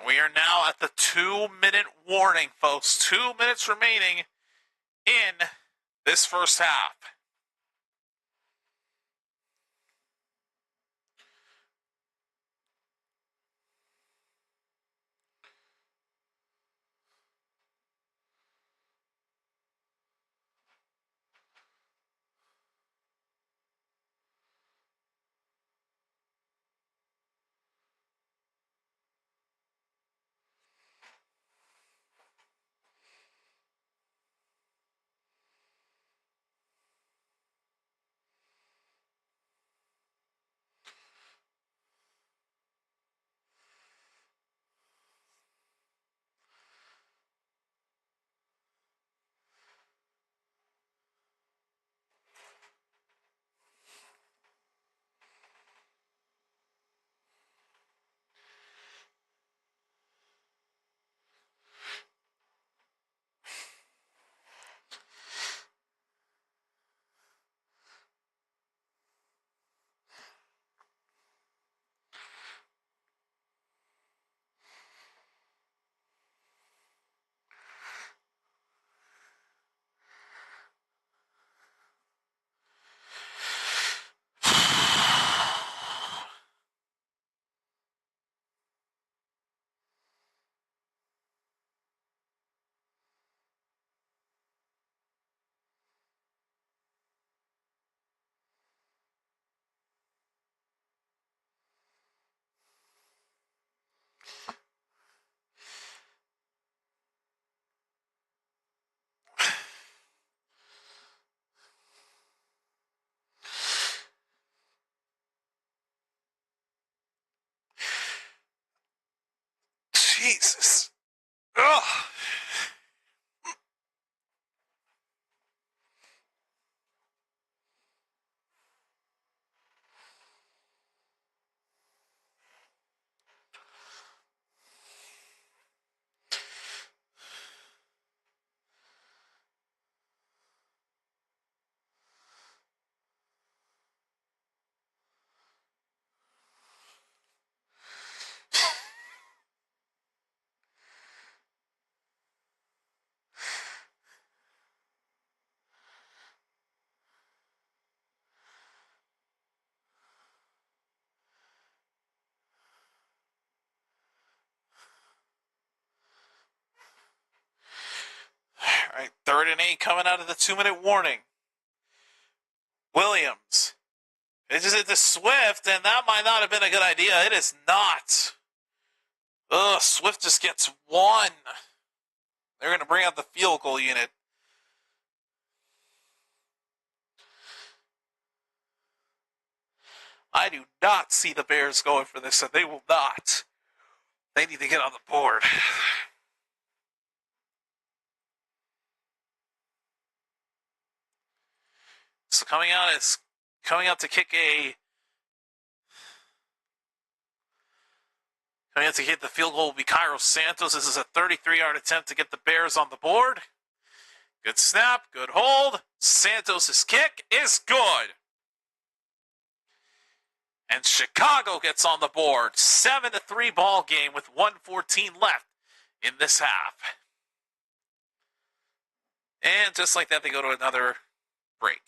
Speaker 1: We are now at the 2-minute warning, folks. 2 minutes remaining in this first half. Jesus. Ugh. 3rd and 8 coming out of the 2-minute warning. Williams. It just hit the Swift, and that might not have been a good idea. It is not. Ugh, Swift just gets 1. They're going to bring out the field goal unit. I do not see the Bears going for this, and they will not. They need to get on the board. So coming out to kick the field goal will be Cairo Santos. This is a 33-yard attempt to get the Bears on the board. Good snap, good hold. Santos' kick is good. And Chicago gets on the board. 7-3 ball game with 1:14 left in this half. And just like that, they go to another break.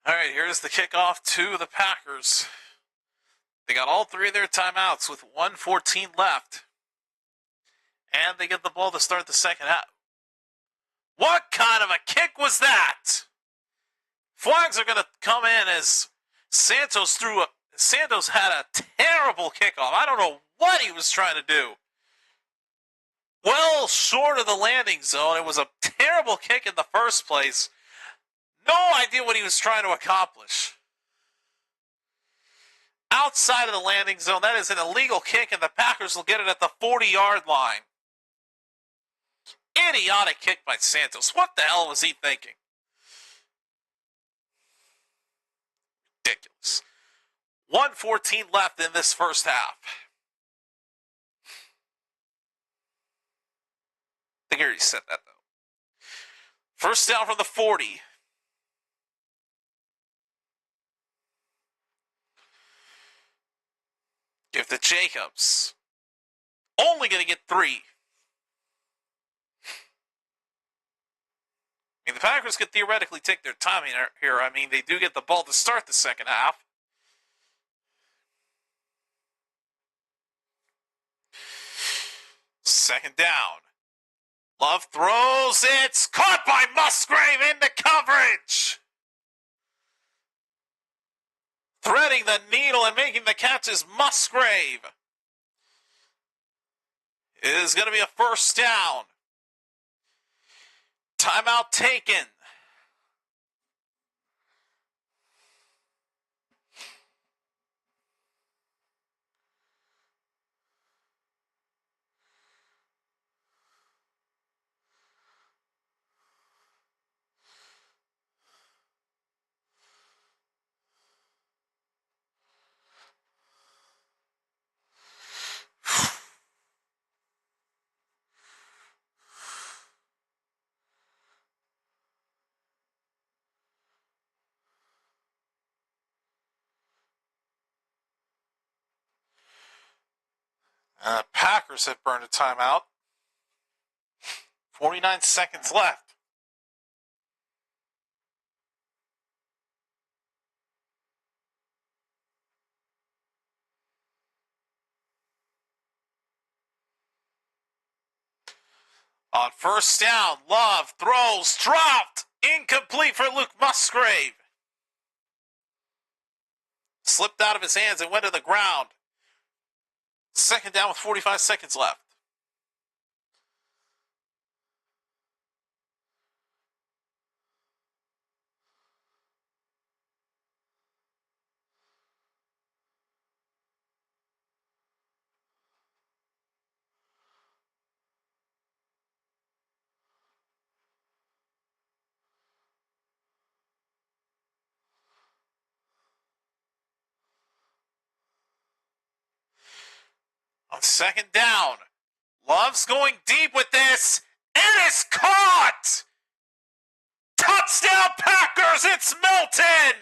Speaker 1: All right, here's the kickoff to the Packers. They got all 3 of their timeouts with 1:14 left. And they get the ball to start the second half. What kind of a kick was that? Flags are going to come in as Santos had a terrible kickoff. I don't know what he was trying to do. Well short of the landing zone. It was a terrible kick in the first place. No idea what he was trying to accomplish. Outside of the landing zone, that is an illegal kick, and the Packers will get it at the 40-yard line. Idiotic kick by Santos. What the hell was he thinking? Ridiculous. 1:14 left in this first half. I think I already said that, though. First down from the 40. Give to Jacobs. Only going to get 3. I mean, the Packers could theoretically take their time here. I mean, they do get the ball to start the second half. Second down. Love throws. It's caught by Musgrave into coverage. Threading the needle and making the catch is Musgrave. It is going to be a first down. Timeout taken. Packers have burned a timeout. 49 seconds left. On first down, Love throws, dropped, incomplete for Luke Musgrave. Slipped out of his hands and went to the ground. Second down with 45 seconds left. On second down, Love's going deep with this. It is caught! Touchdown Packers, it's Melton!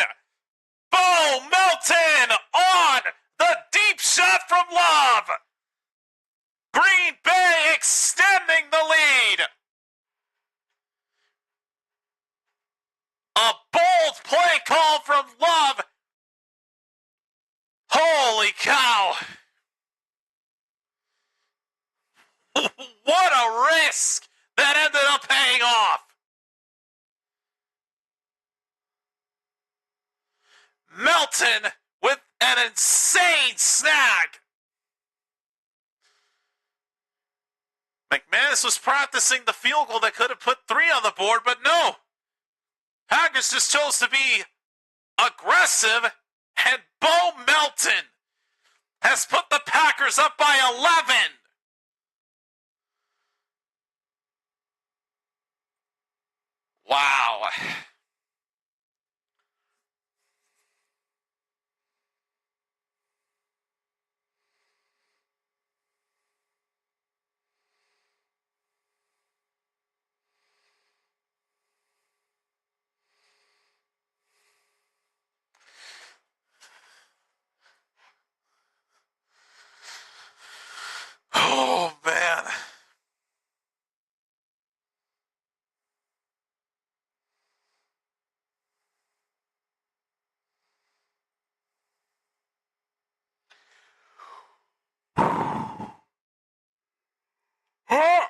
Speaker 1: Bo Melton on the deep shot from Love. Green Bay extending the lead. A bold play call from Love. Holy cow. What a risk that ended up paying off. Melton with an insane snag. McManus was practicing the field goal that could have put 3 on the board, but no. Packers just chose to be aggressive, and Bo Melton has put the Packers up by 11. Wow. Oh, man. Oh.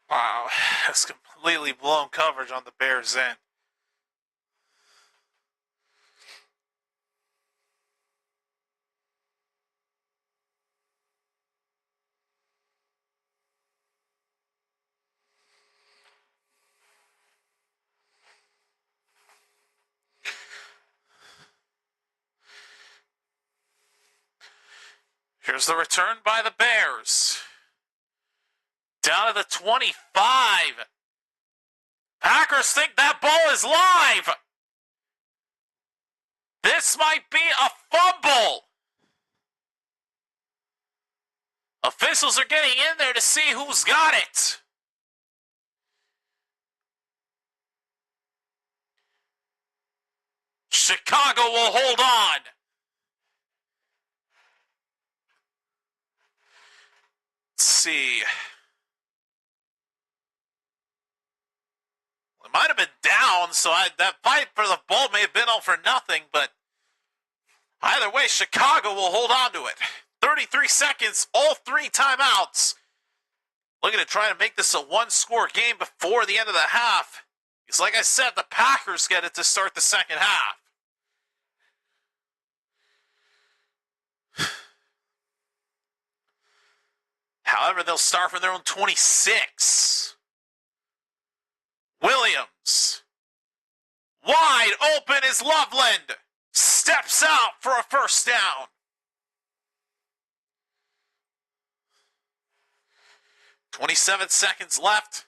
Speaker 2: Wow, that's completely blown coverage on the Bears' end.
Speaker 1: Here's the return by the Bears. Down to the 25. Packers think that ball is live. This might be a fumble. Officials are getting in there to see who's got it. Chicago will hold on. Let's see. It might have been down, so that fight for the ball may have been all for nothing, but either way, Chicago will hold on to it. 33 seconds, all 3 timeouts. Looking to try to make this a one-score game before the end of the half. Because like I said, the Packers get it to start the second half. However, they'll start from their own 26. Williams. Wide open is Loveland. Steps out for a first down. 27 seconds left.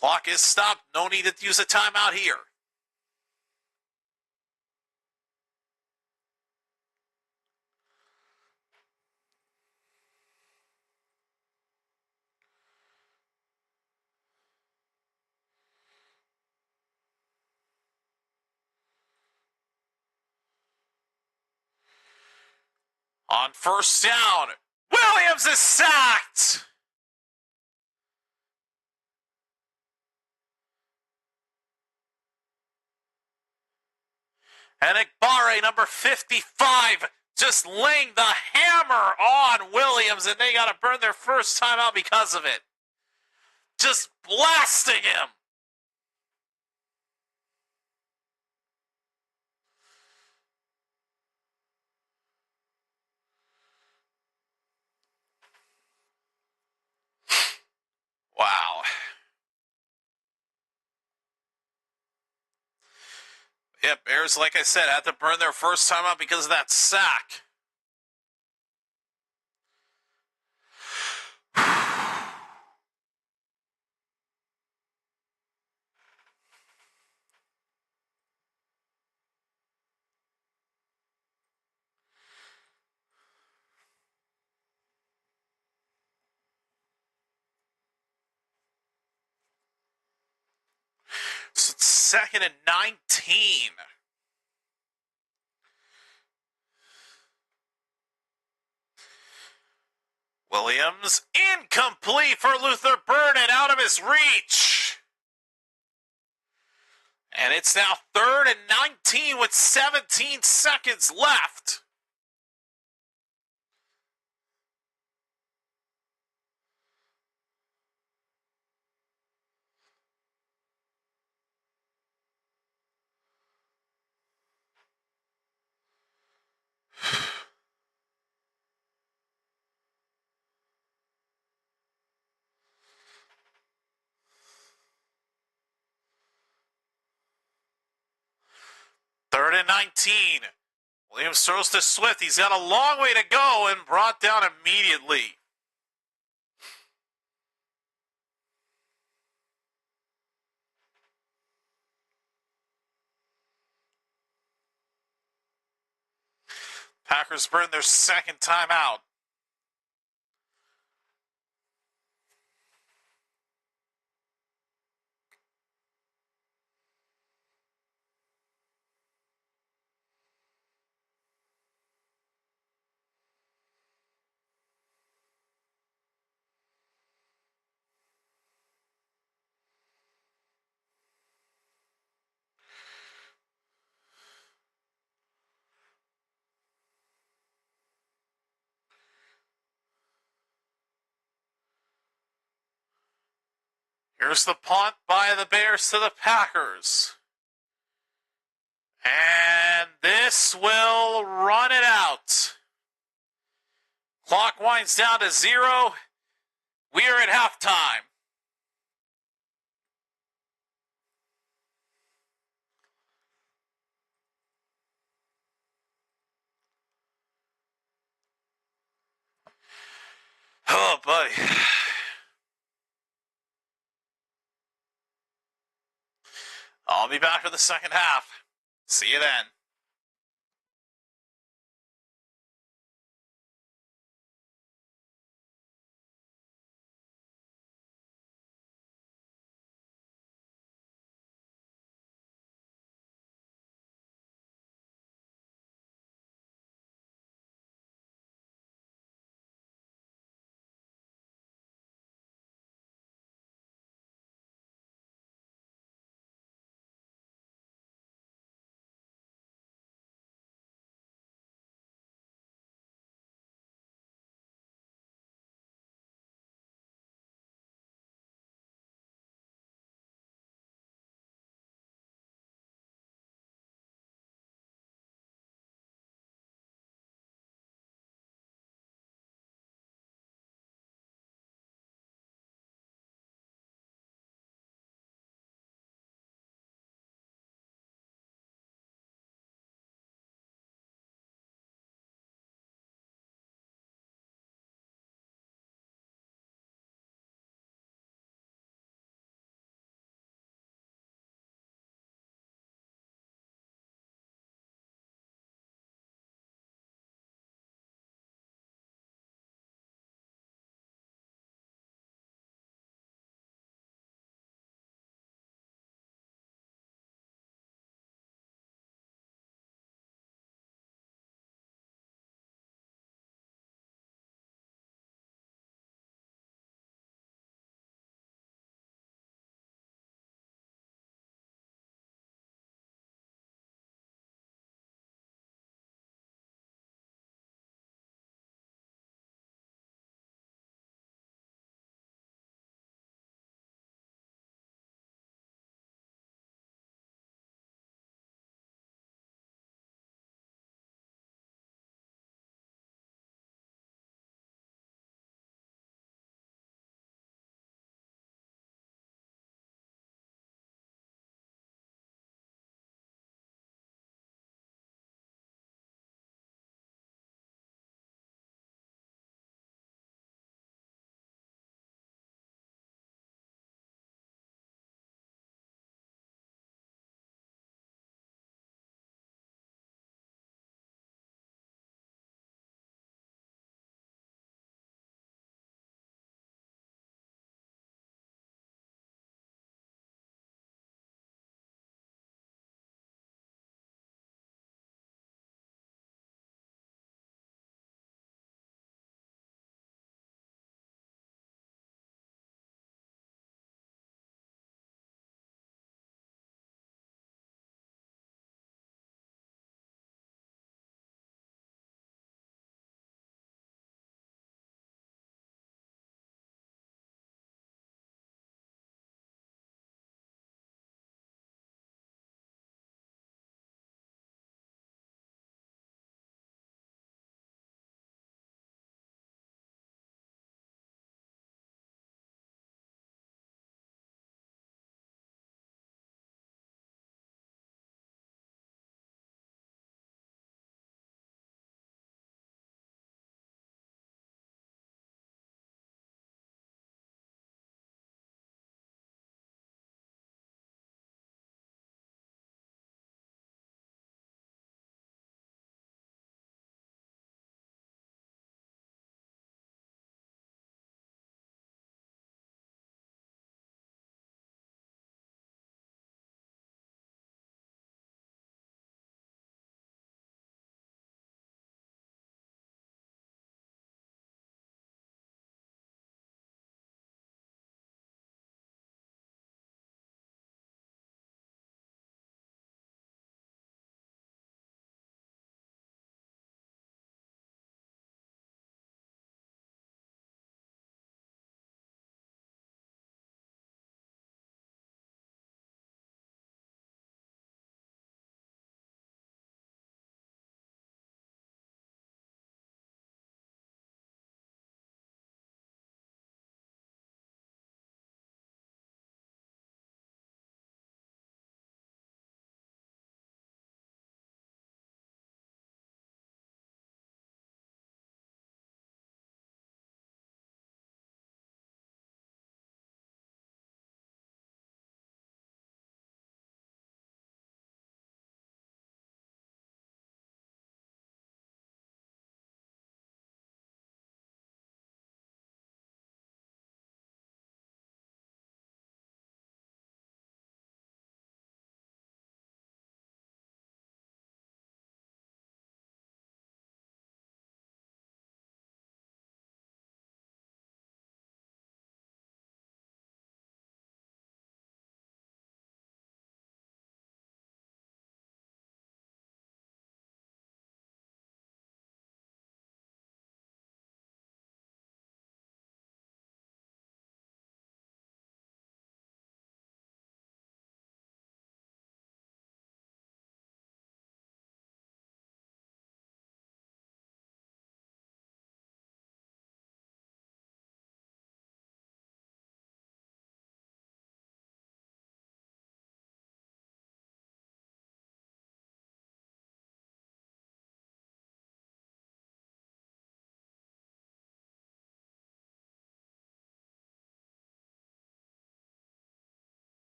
Speaker 1: Clock is stopped. No need to use a timeout here. On first down, Williams is sacked. And Igbare, number 55, just laying the hammer on Williams, and they got to burn their first time out because of it. Just blasting him. Wow. Yeah, Bears, like I said, had to burn their first time out because of that sack. So it's 2nd and 19. Williams, incomplete for Luther Burden, out of his reach. And it's now 3rd and 19 with 17 seconds left. Third and 19. Williams throws to Swift. He's got a long way to go and brought down immediately. Packers burn their second timeout. Here's the punt by the Bears to the Packers. And this will run it out. Clock winds down to 0. We are at halftime. Oh, buddy. I'll be back for the second half. See you then.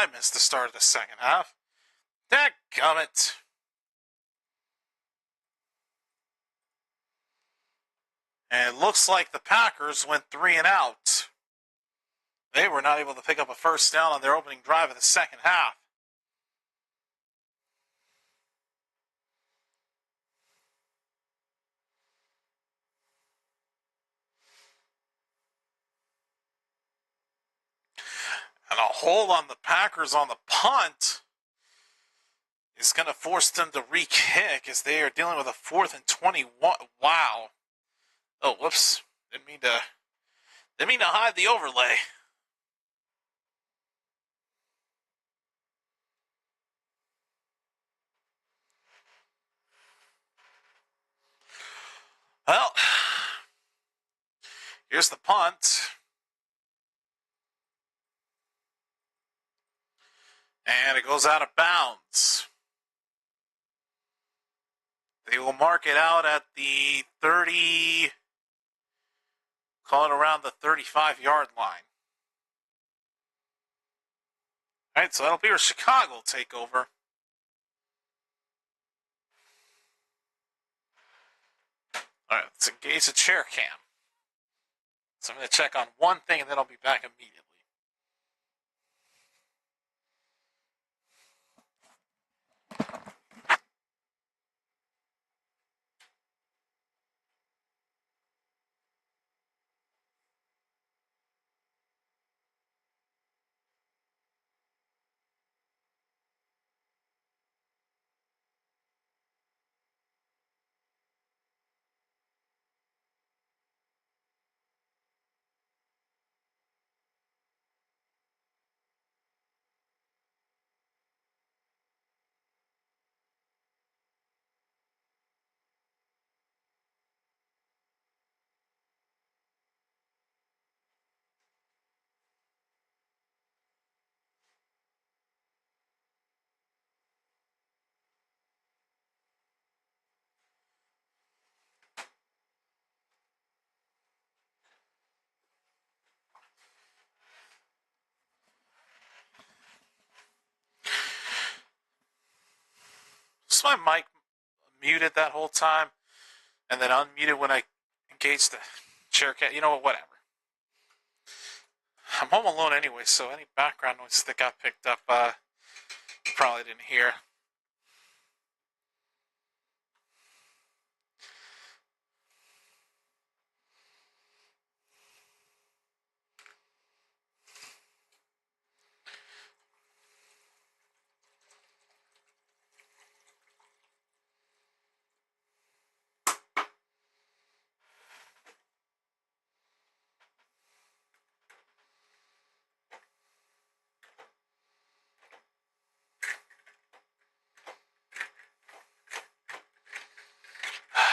Speaker 2: I missed the start of the second half. Dadgummit. And it looks like the Packers went 3 and out. They were not able to pick up a first down on their opening drive of the second half. And a hold on the Packers on the punt is going to force them to re-kick as they are dealing with a 4th and 21. Wow. Oh, whoops. Didn't mean to hide the overlay. Well, here's the punt. And it goes out of bounds. They will mark it out at the 30, call it around the 35-yard line. All right, so that'll be where Chicago will take over. All right, let's engage the chair cam. So I'm going to check on one thing, and then I'll be back immediately. So my mic muted that whole time, and then unmuted when I engaged the chair cam. You know what? Whatever. I'm home alone anyway, so any background noises that got picked up, you probably didn't hear.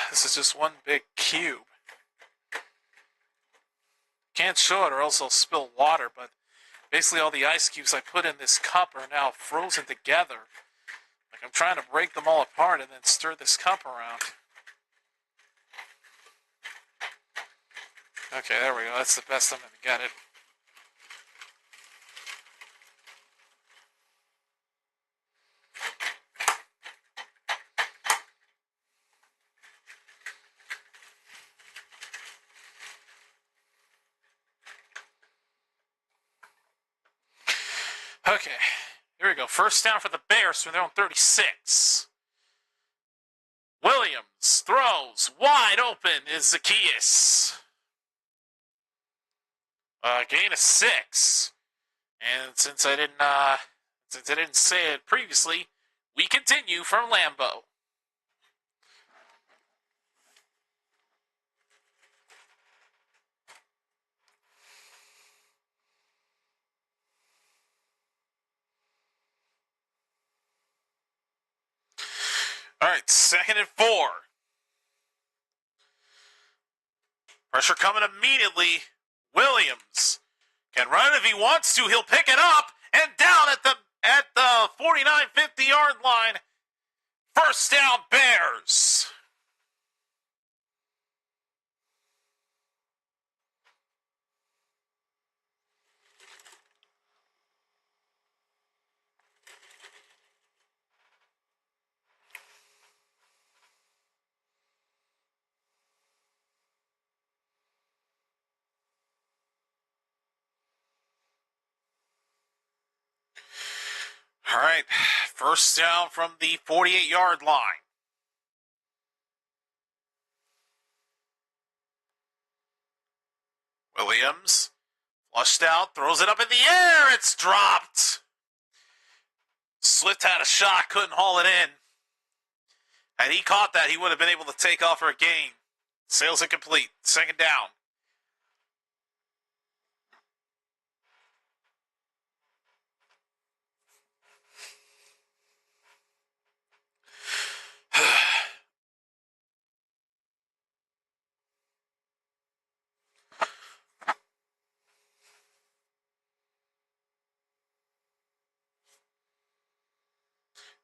Speaker 2: This is just one big cube. Can't show it or else I'll spill water, but basically all the ice cubes I put in this cup are now frozen together. Like I'm trying to break them all apart and then stir this cup around. Okay, there we go. That's the best I'm going to get it. Okay, here we go. First down for the Bears from their own 36. Williams throws wide open is Zacchaeus. Gain of 6. And since I didn't say it previously, we continue from Lambeau. All right, 2nd and 4. Pressure coming immediately. Williams can run if he wants to. He'll pick it up and down at the 49-50 yard line. First down, Bears. All right, first down from the 48-yard line. Williams, flushed out, throws it up in the air. It's dropped. Swift had a shot, couldn't haul it in. Had he caught that, he would have been able to take off for a gain. Sails incomplete. Second down.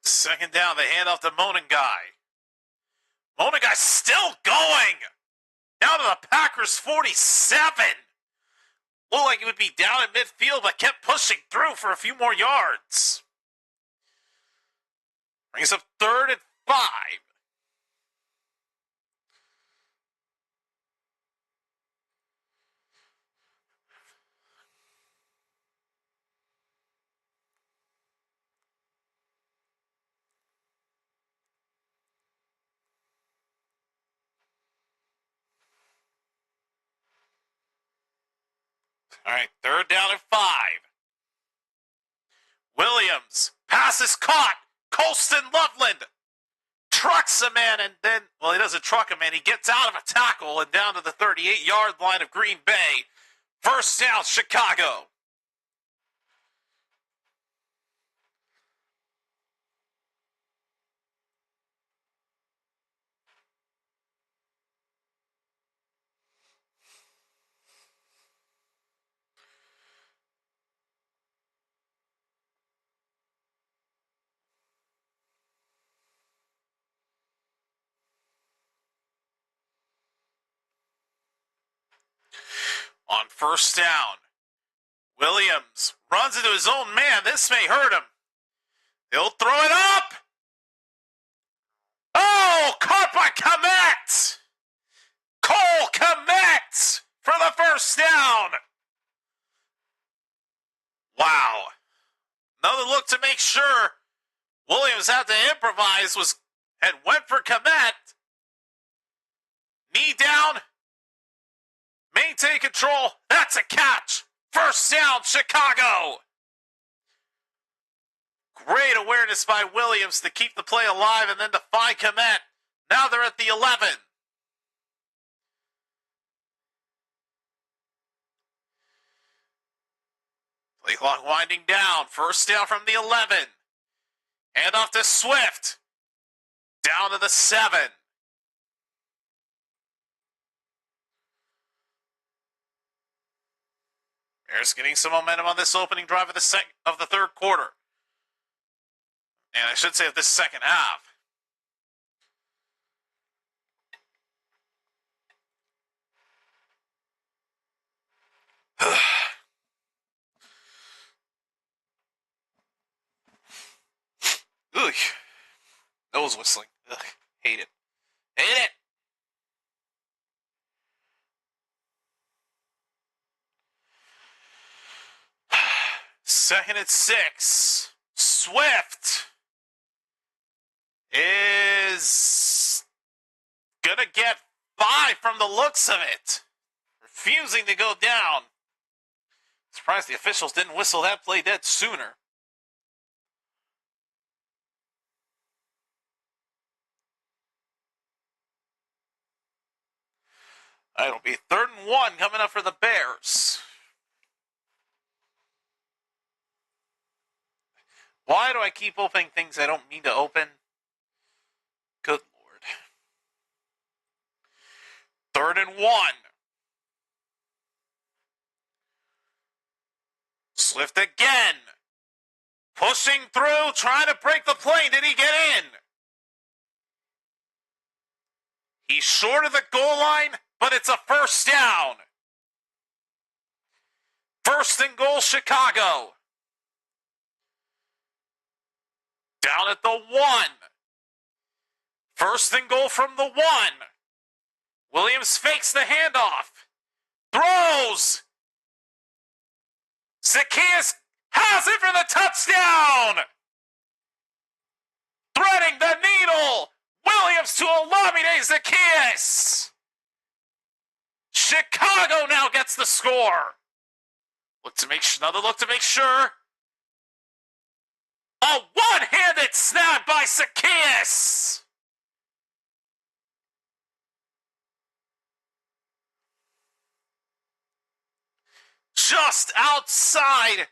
Speaker 2: Second down, they hand off to Monengai. Monengai's still going. Down to the Packers 47. Looked like he would be down in midfield, but kept pushing through for a few more yards. Brings up 3rd and 5. All right, 3rd down and 5. Williams, pass is caught. Colston Loveland trucks a man and then, well, he doesn't truck a man. He gets out of a tackle and down to the 38-yard line of Green Bay. First down, Chicago. On first down, Williams runs into his own man. This may hurt him. He'll throw it up. Oh, caught by Kmet. Cole Kmet for the first down. Wow. Another look to make sure Williams had to improvise and went for Kmet. Knee down. Maintain control. That's a catch. First down, Chicago. Great awareness by Williams to keep the play alive and then to find Kmet. Now they're at the 11. Play clock winding down. First down from the 11. Hand off to Swift. Down to the 7. Bears getting some momentum on this opening drive of the third quarter. And I should say of this second half. Ugh. Nose whistling. Ugh. Hate it. Hate it. Second and 6. Swift is gonna get 5 from the looks of it. Refusing to go down. Surprised the officials didn't whistle that play dead sooner. It'll be 3rd and 1 coming up for the Bears. Why do I keep opening things I don't mean to open? Good Lord. 3rd and 1. Swift again. Pushing through, trying to break the play. Did he get in? He's short of the goal line, but it's a first down. 1st and goal, Chicago. Down at the 1. 1st and goal from the 1. Williams fakes the handoff. Throws. Zacchaeus has it for the touchdown.
Speaker 1: threading the needle. Williams to Olamide Zaccheaus. Chicago now gets the score. Another look to make sure. A one-handed snap by Zaccheaus. Just outside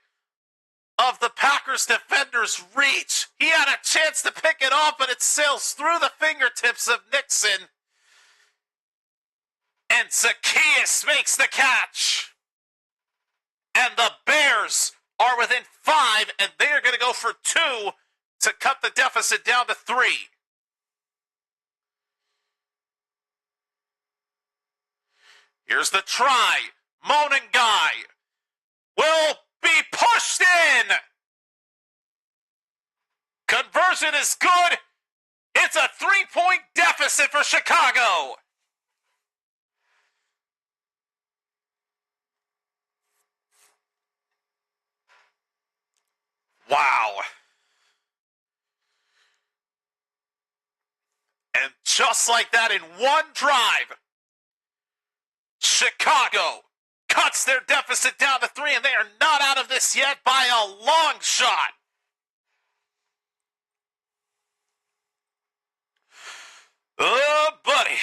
Speaker 1: of the Packers defender's reach. He had a chance to pick it off, but it sails through the fingertips of Nixon. And Zaccheaus makes the catch. And the Bears are within 5, and they are going to go for 2 to cut the deficit down to 3. Here's the try. Monengai will be pushed in. Conversion is good. It's a 3-point deficit for Chicago. Wow. And just like that, in one drive, Chicago cuts their deficit down to 3, and they are not out of this yet by a long shot. Oh, buddy.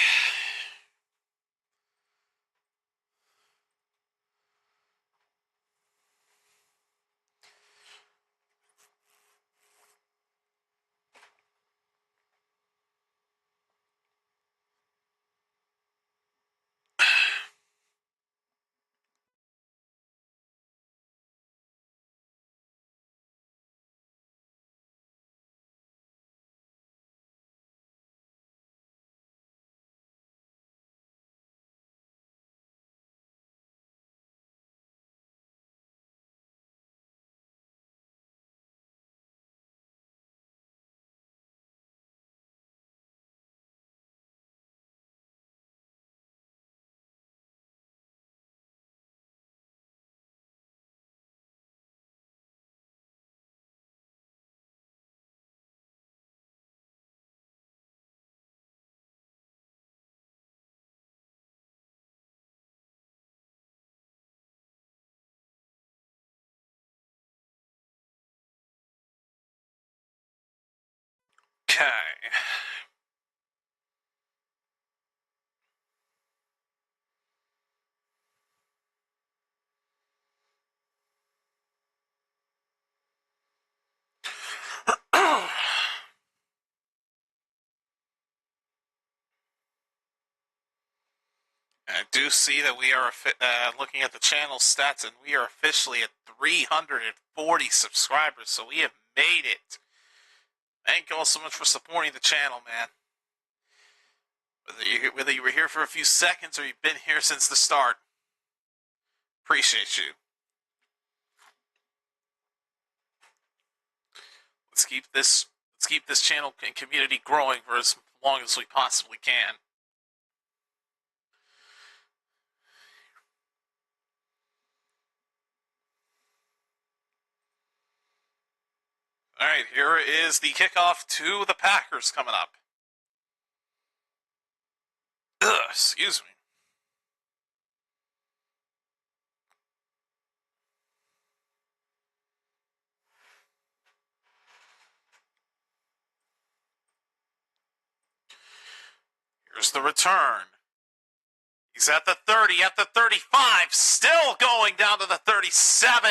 Speaker 1: Okay. I do see that we are looking at the channel stats, and we are officially at 340 subscribers, so we have made it. Thank you all so much for supporting the channel, man. Whether you were here for a few seconds or you've been here since the start, appreciate you. Let's keep this channel and community growing for as long as we possibly can. All right, here is the kickoff to the Packers coming up. Excuse me. Here's the return. He's at the 30, at the 35, still going down to the 37.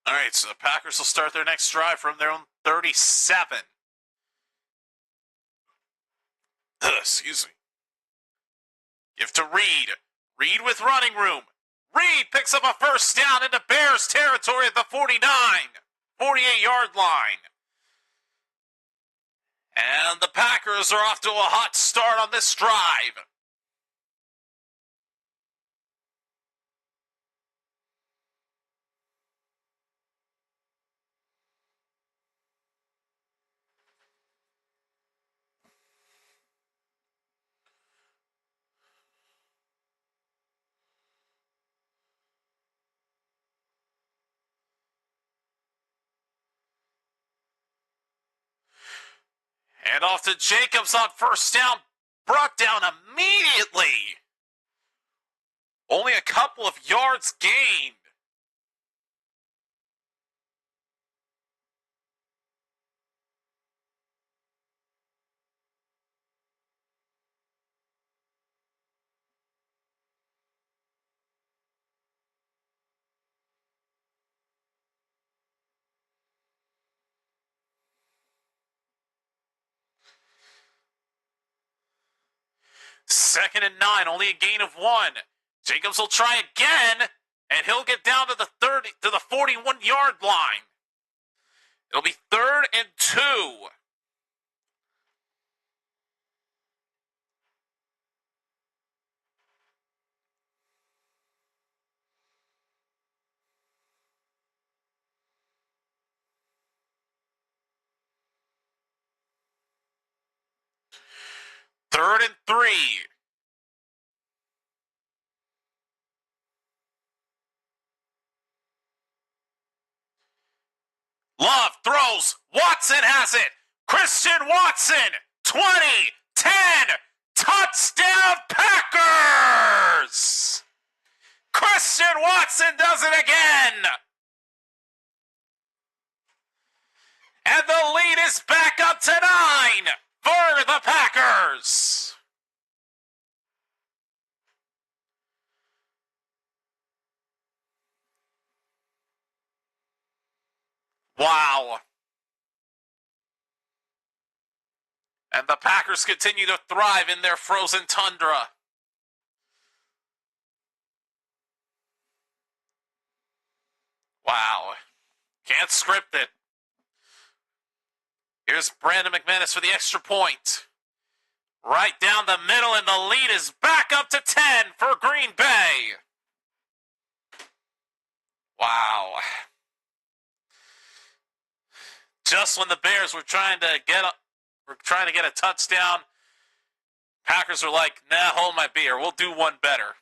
Speaker 1: All right, so the Packers will start their next drive from their own 37. Excuse me. Give to Reed. Reed with running room.
Speaker 2: Reed picks up a first down into Bears territory at the 48-yard line. And the Packers are off to a hot start on this drive. And off to Jacobs on first down. Brought down immediately. Only a couple of yards gained. Second and 9, only a gain of 1. Jacobs will try again, and he'll get down to the 41-yard line. It'll be 3rd and 2. Third and 3. Love throws. Watson has it. Christian Watson. 20, 10. Touchdown Packers! Christian Watson does it again. And the lead is back up to 9 for the Packers. Wow. And the Packers continue to thrive in their frozen tundra. Wow. Can't script it. Here's Brandon McManus for the extra point. Right down the middle, and the lead is back up to 10 for Green Bay. Wow. Just when the Bears were trying to get a touchdown, Packers were like, nah, hold my beer. We'll do one better.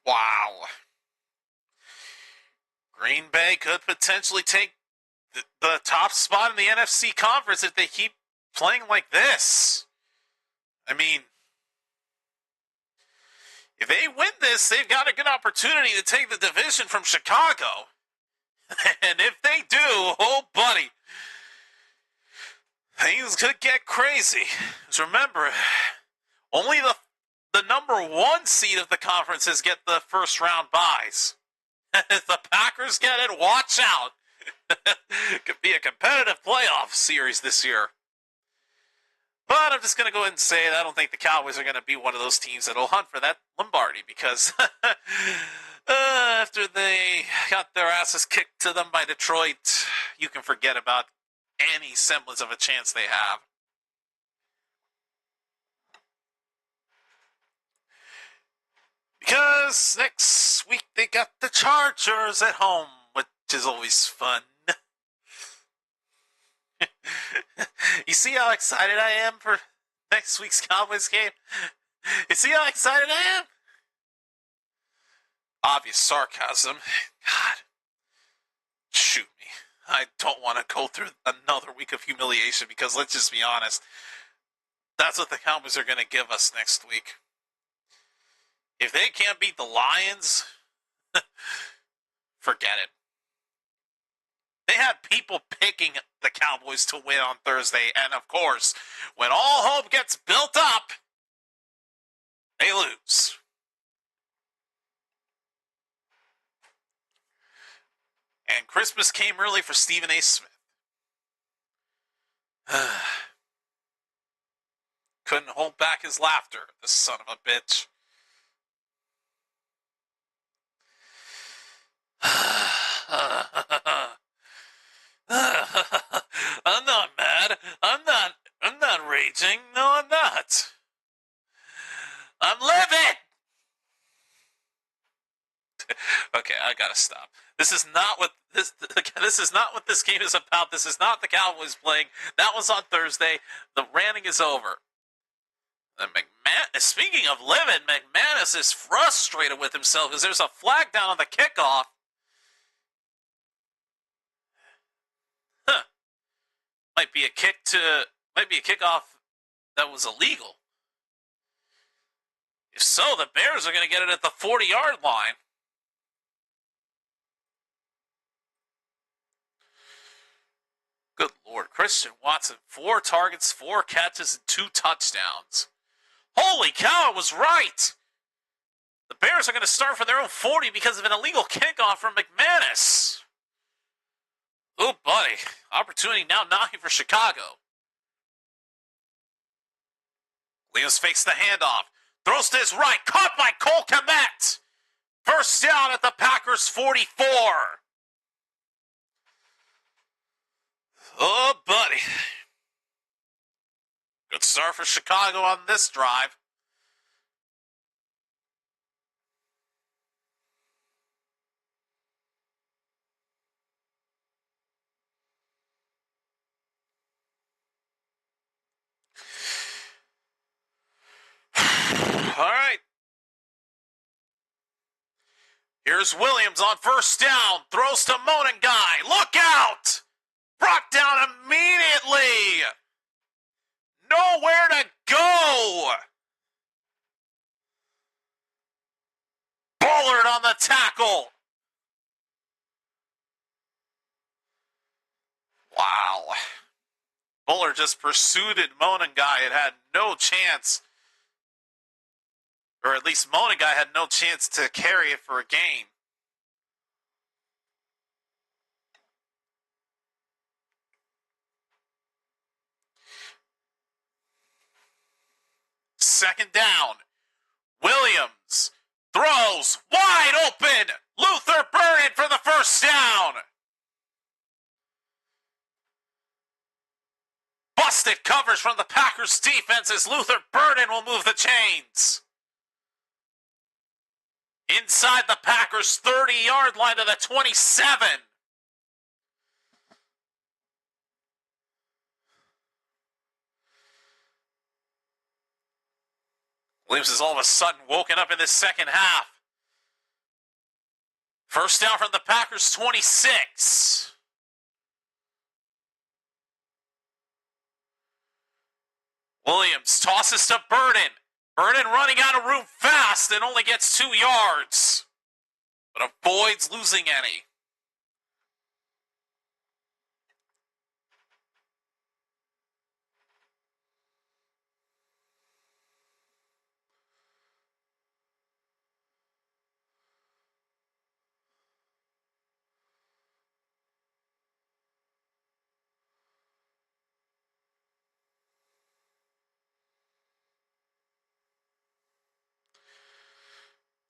Speaker 2: Wow. Green Bay could potentially take the top spot in the NFC conference if they keep playing like this. I mean, if they win this, they've got a good opportunity to take the division from Chicago. And if they do, oh buddy, things could get crazy. Because remember, only the number 1 seed of the conferences get the first round buys. If the Packers get it, watch out. Could be a competitive playoff series this year. But I'm just going to go ahead and say it. I don't think the Cowboys are going to be one of those teams that will hunt for that Lombardi, because after they got their asses kicked to them by Detroit, you can forget about any semblance of a chance they have. Because next week they got the Chargers at home, which is always fun. You see how excited I am for next week's Cowboys game? You see how excited I am? Obvious sarcasm. God. Shoot me. I don't want to go through another week of humiliation, because let's just be honest, that's what the Cowboys are going to give us next week. If they can't beat the Lions, forget it. They had people picking the Cowboys to win on Thursday, and of course, when all hope gets built up, they lose. And Christmas came early for Stephen A. Smith. Couldn't hold back his laughter, the son of a bitch. I'm not mad. I'm not raging. No, I'm not. I'm livid. Okay, I gotta stop. This is not what this game is about. This is not the Cowboys playing. That was on Thursday. The ranting is over. Speaking of livid, McManus is frustrated with himself because there's a flag down on the kickoff. Might be a kickoff that was illegal. If so, the Bears are going to get it at the 40-yard line. Good Lord. Christian Watson, 4 targets, 4 catches, and 2 touchdowns. Holy cow, I was right. The Bears are going to start for their own 40 because of an illegal kickoff from McManus. Oh, buddy. Opportunity now knocking for Chicago. Williams fakes the handoff. Throws to his right. Caught by Cole Kmet. First down at the Packers' 44. Oh, buddy. Good start for Chicago on this drive. All right. Here's Williams on first down. Throws to Monengai. Look out! Brought down immediately. Nowhere to go. Bullard on the tackle. Wow. Bullard just pursued Monengai. It had no chance. Or at least Monengai had no chance to carry it for a gain. Second down. Williams throws wide open. Luther Burden for the first down. Busted coverage from the Packers defense as Luther Burden will move the chains. Inside the Packers 30-yard line to the 27. Williams is all of a sudden woken up in this second half. First down from the Packers 26. Williams tosses to Burden. Burden running out of room fast and only gets 2 yards, but avoids losing any.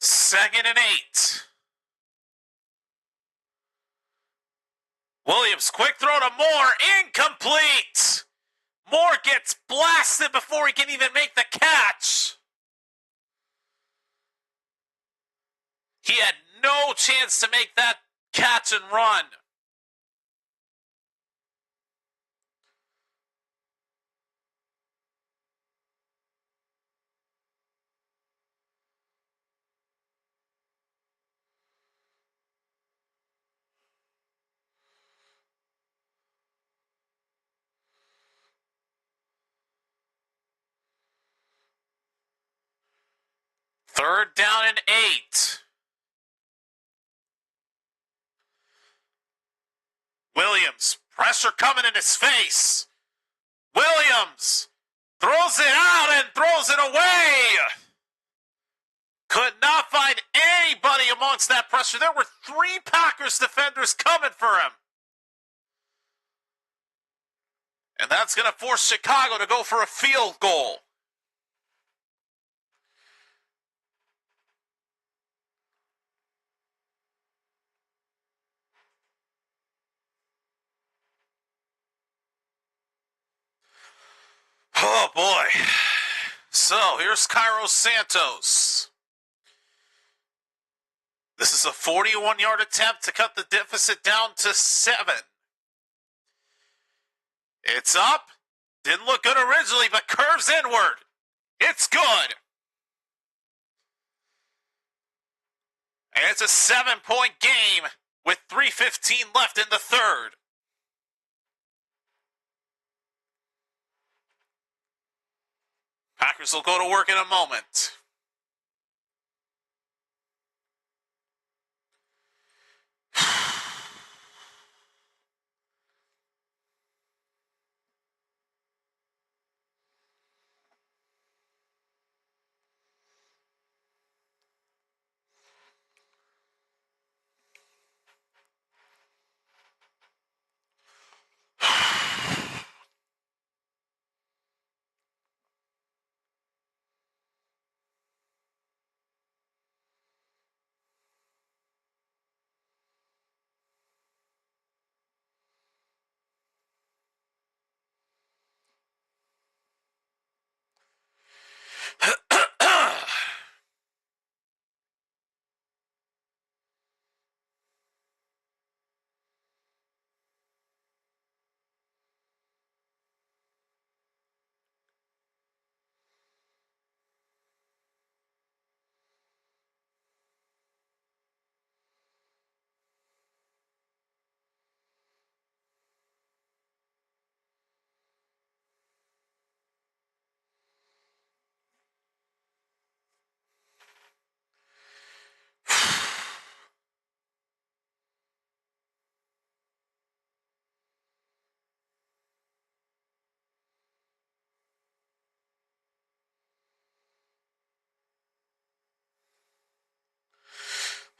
Speaker 2: Second and 8. Williams, quick throw to Moore, incomplete. Moore gets blasted before he can even make the catch. He had no chance to make that catch and run. Third down and 8. Williams, pressure coming in his face. Williams throws it out and throws it away. Could not find anybody amongst that pressure. There were 3 Packers defenders coming for him. And that's going to force Chicago to go for a field goal. Oh, boy. So, here's Cairo Santos. This is a 41-yard attempt to cut the deficit down to 7. It's up. Didn't look good originally, but curves inward. It's good. And it's a 7-point game with 3:15 left in the third. Packers will go to work in a moment.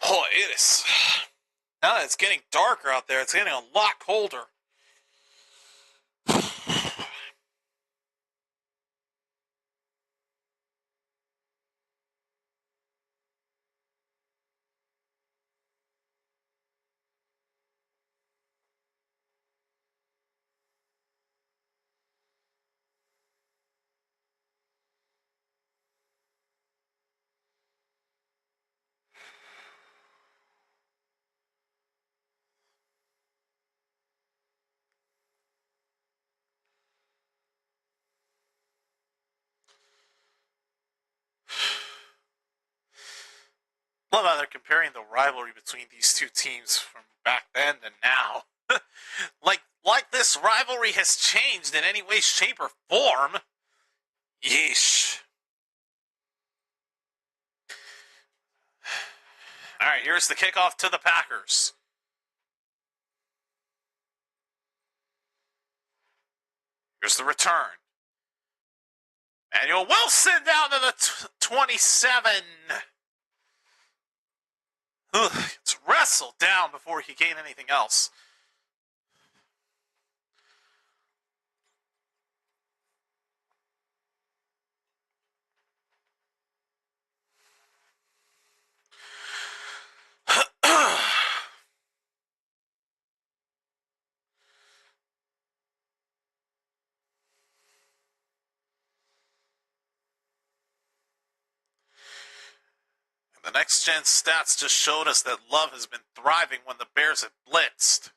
Speaker 2: Oh, it is. Now that it's getting darker out there, it's getting a lot colder. Love how they're comparing the rivalry between these two teams from back then and now. like this rivalry has changed in any way, shape, or form. Yeesh. All right, here's the kickoff to the Packers. Here's the return. Manuel Wilson down to the 27. It's wrestled down before he gained anything else. The next gen stats just showed us that Love has been thriving when the Bears have blitzed.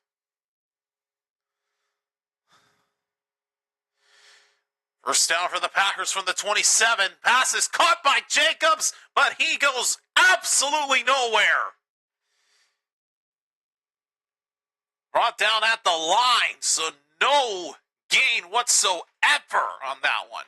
Speaker 2: First down for the Packers from the 27. Pass is caught by Jacobs, but he goes absolutely nowhere. Brought down at the line, so no gain whatsoever on that one.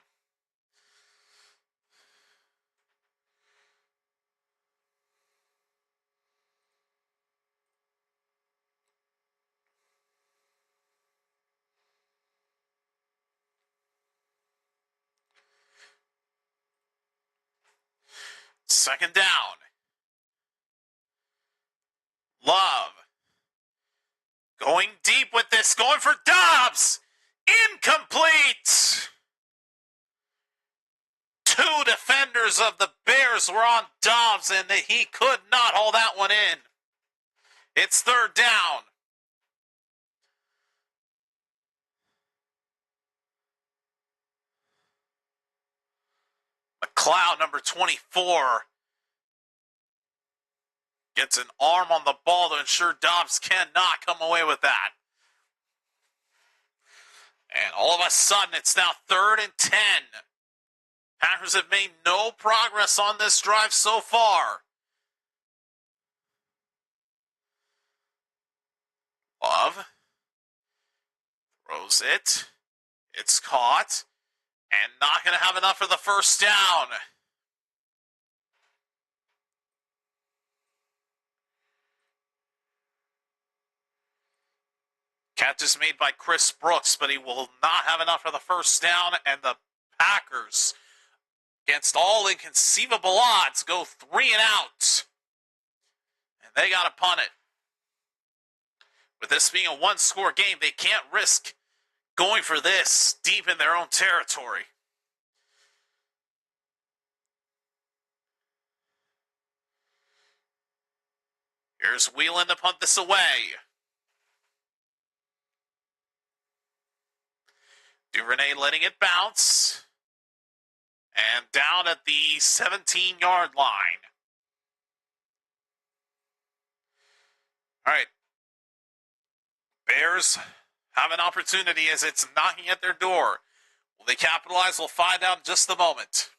Speaker 2: Second down. Love. Going deep with this. Going for Dobbs. Incomplete. Two defenders of the Bears were on Dobbs, and he could not haul that one in. It's third down. McLeod, number 24, gets an arm on the ball to ensure Dobbs cannot come away with that. And all of a sudden, it's now 3rd and 10. Packers have made no progress on this drive so far. Love throws it. It's caught. And not going to have enough for the first down. Catch is made by Chris Brooks, but he will not have enough for the first down. And the Packers, against all inconceivable odds, go 3 and out. And they got to punt it. With this being a one-score game, they can't risk going for this deep in their own territory. Here's Whelan to punt this away. Duvernay letting it bounce. And down at the 17-yard line. All right. Bears have an opportunity as it's knocking at their door. Will they capitalize? We'll find out in just a moment.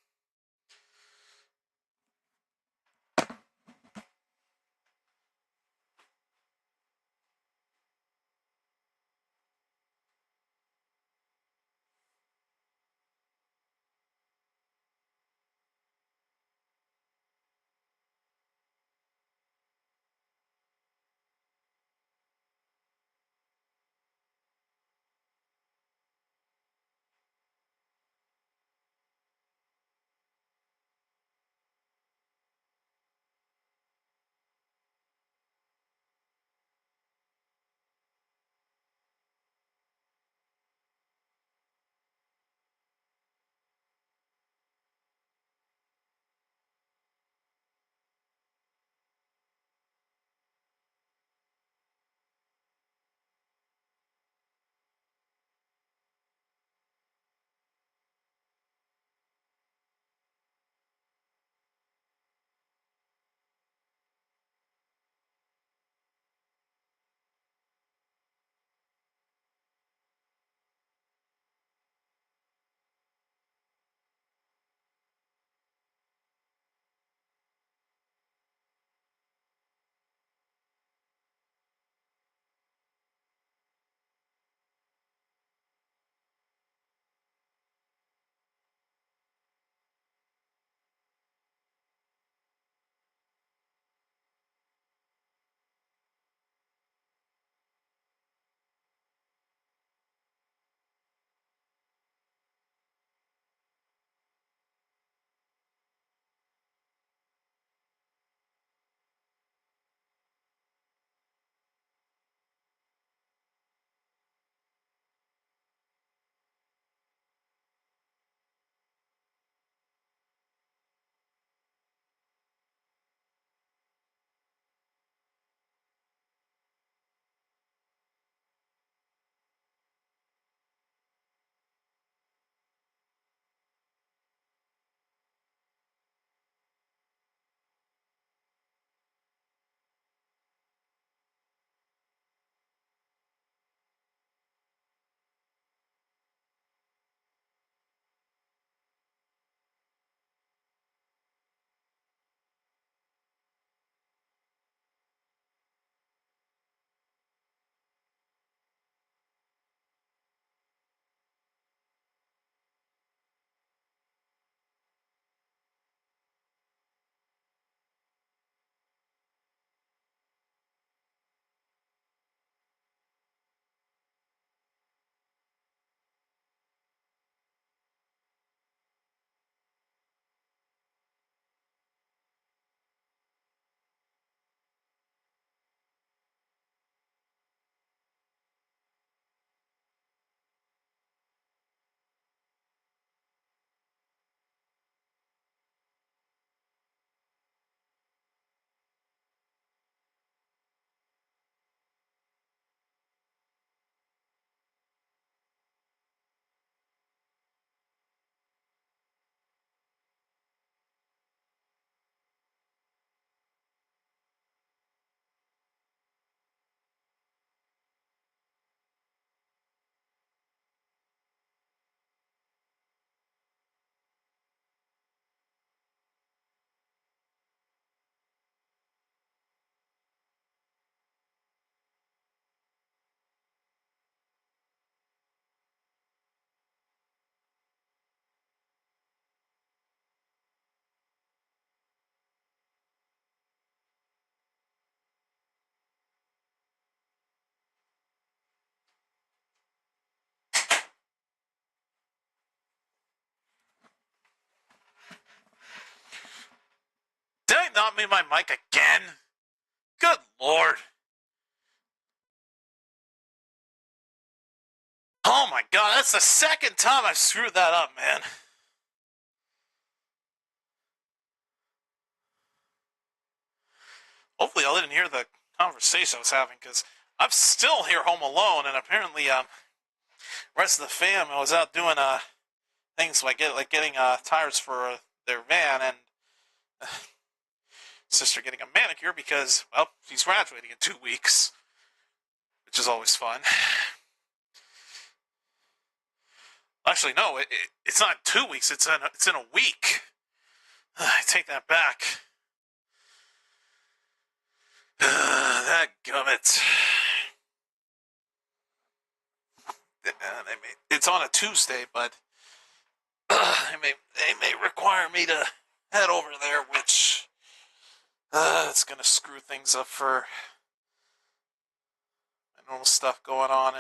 Speaker 2: not mute my mic again? Good Lord. Oh my God, that's the second time I've screwed that up, man. Hopefully I didn't hear the conversation I was having, because I'm still here home alone, and apparently the rest of the fam was out doing things like getting tires for their van, and sister getting a manicure because, well, she's graduating in 2 weeks, which is always fun. Actually, no, it's not 2 weeks. It's in a week. I take that back. That gummit. It's on a Tuesday, but they may require me to head over there, which it's going to screw things up for my normal stuff going on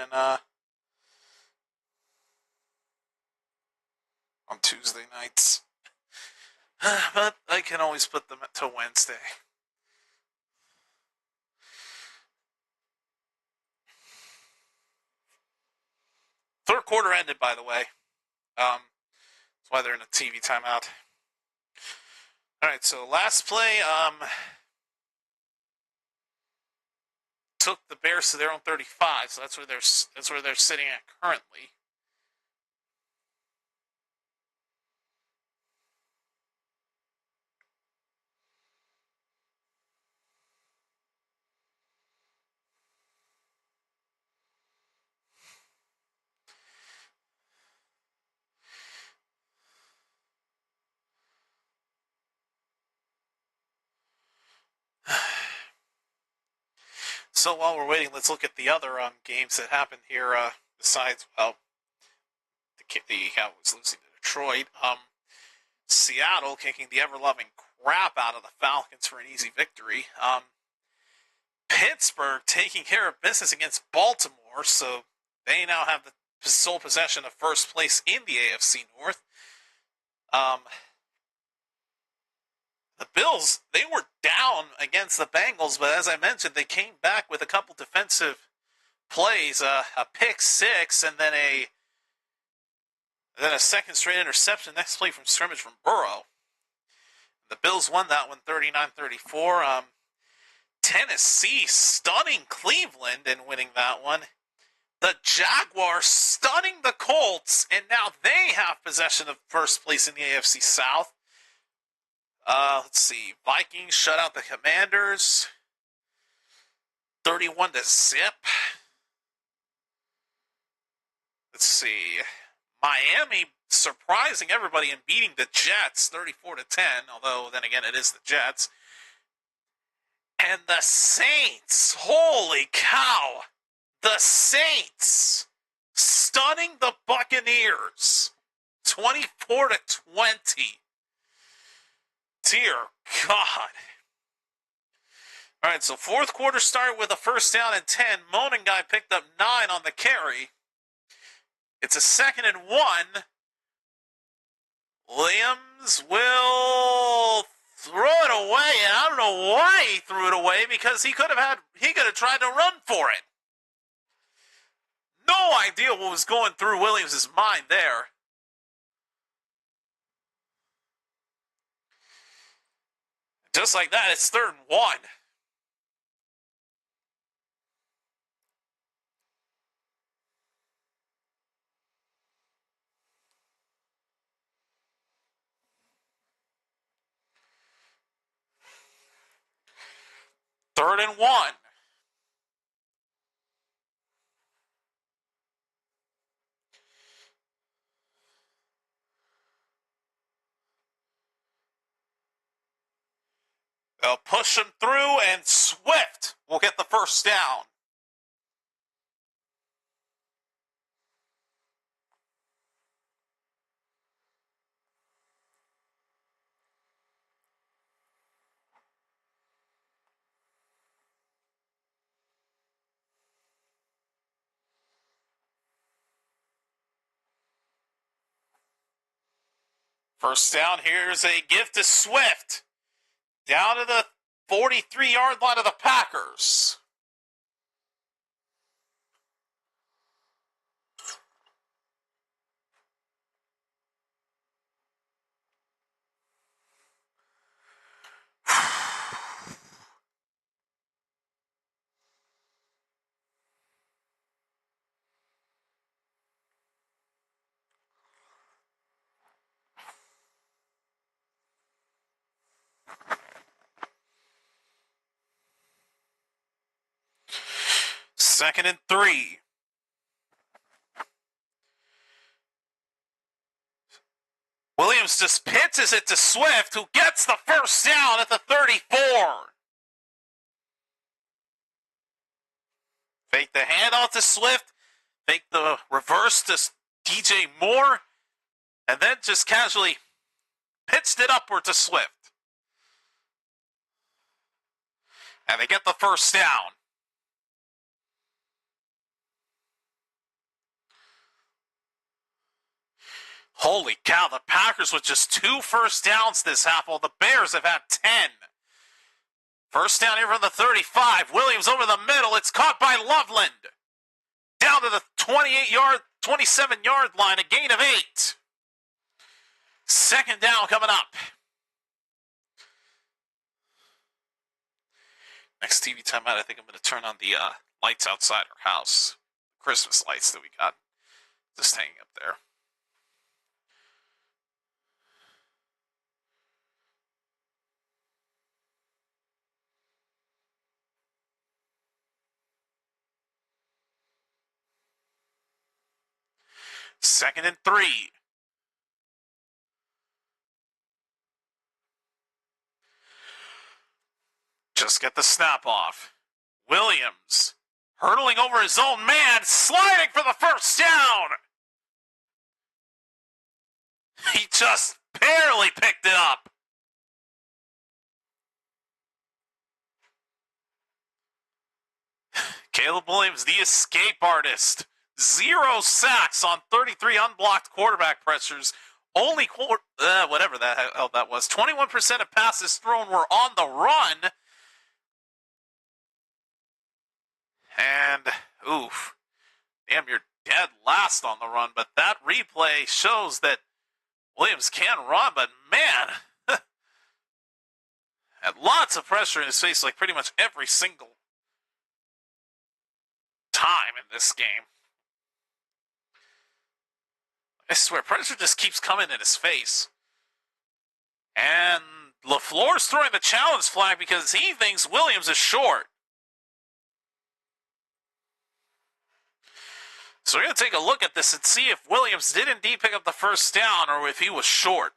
Speaker 2: on Tuesday nights. But I can always put them to Wednesday. Third quarter ended, by the way. That's why they're in a TV timeout. All right, so last play took the Bears to their own 35, so that's where they're sitting at currently. So while we're waiting, let's look at the other games that happened here. Besides, well, the Cowboys losing to Detroit, Seattle kicking the ever-loving crap out of the Falcons for an easy victory. Pittsburgh taking care of business against Baltimore, so they now have the sole possession of first place in the AFC North. The Bills, they were down against the Bengals, but as I mentioned, they came back with a couple defensive plays, a pick six, and then a second straight interception, next play from scrimmage from Burrow. The Bills won that one 39-34. Tennessee stunning Cleveland and winning that one. The Jaguars stunning the Colts, and now they have possession of first place in the AFC South. Let's see. Vikings shut out the Commanders 31-0. Let's see. Miami surprising everybody and beating the Jets 34-10, although then again it is the Jets. And the Saints, holy cow, the Saints stunning the Buccaneers 24-20. Dear God. All right, so fourth quarter started with a first down and 10. Monin guy picked up 9 on the carry. It's a 2nd and 1. Williams will throw it away, and I don't know why he threw it away, because he could have tried to run for it. No idea what was going through Williams' mind there. Just like that, it's 3rd and 1. Third and 1. They'll push him through, and Swift will get the first down. First down, here's a gift to Swift. down to the 43-yard line of the Packers. Second and 3. Williams just pitches it to Swift, who gets the first down at the 34. Fake the handoff to Swift, fake the reverse to DJ Moore, and then just casually pitched it upward to Swift. And they get the first down. Holy cow, the Packers with just 2 first downs this half, while the Bears have had 10. First down here from the 35. Williams over the middle. It's caught by Loveland. Down to the 27-yard line, a gain of 8. Second down coming up. Next TV timeout, I think I'm going to turn on the lights outside our house. Christmas lights that we got just hanging up there. Second and 3. Just get the snap off. Williams hurdling over his own man, sliding for the first down. He just barely picked it up. Caleb Williams, the escape artist. 0 sacks on 33 unblocked quarterback pressures. Only whatever the hell that was. 21% of passes thrown were on the run. And, oof. Damn, you're dead last on the run. But that replay shows that Williams can run. But, man, had lots of pressure in his face like pretty much every single time in this game. I swear, pressure just keeps coming in his face. And LaFleur's throwing the challenge flag because he thinks Williams is short. So we're going to take a look at this and see if Williams did indeed pick up the first down or if he was short.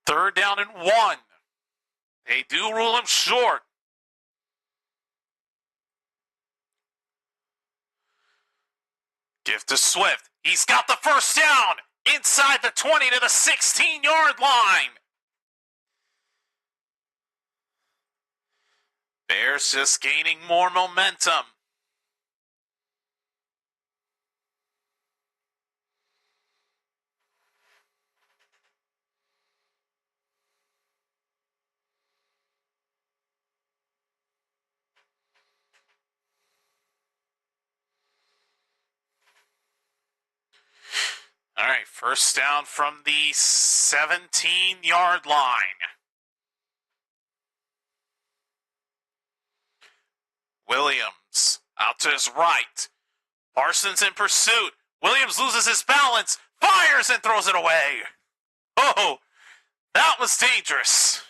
Speaker 2: Third down and 1. They do rule him short. Give to Swift. He's got the first down inside the 20 to the 16-yard line. Bears just gaining more momentum. All right, first down from the 17-yard line. Williams out to his right. Parsons in pursuit. Williams loses his balance, fires and throws it away. Oh, that was dangerous.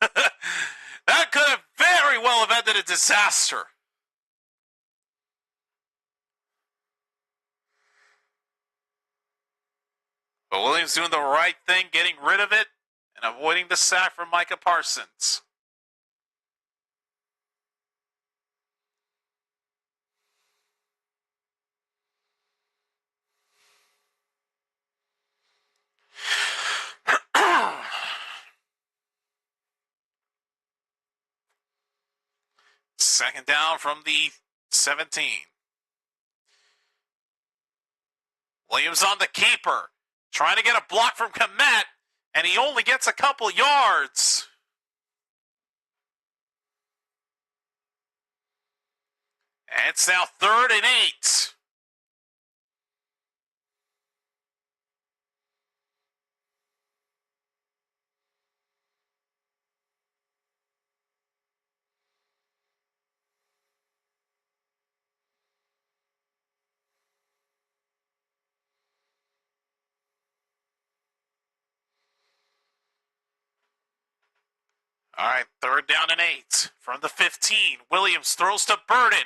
Speaker 2: That could have very well have ended a disaster. But Williams doing the right thing, getting rid of it, and avoiding the sack from Micah Parsons. Second down from the 17. Williams on the keeper, trying to get a block from Kmet, and he only gets a couple yards. And it's now 3rd and 8. All right, 3rd down and 8 from the 15. Williams throws to Burden.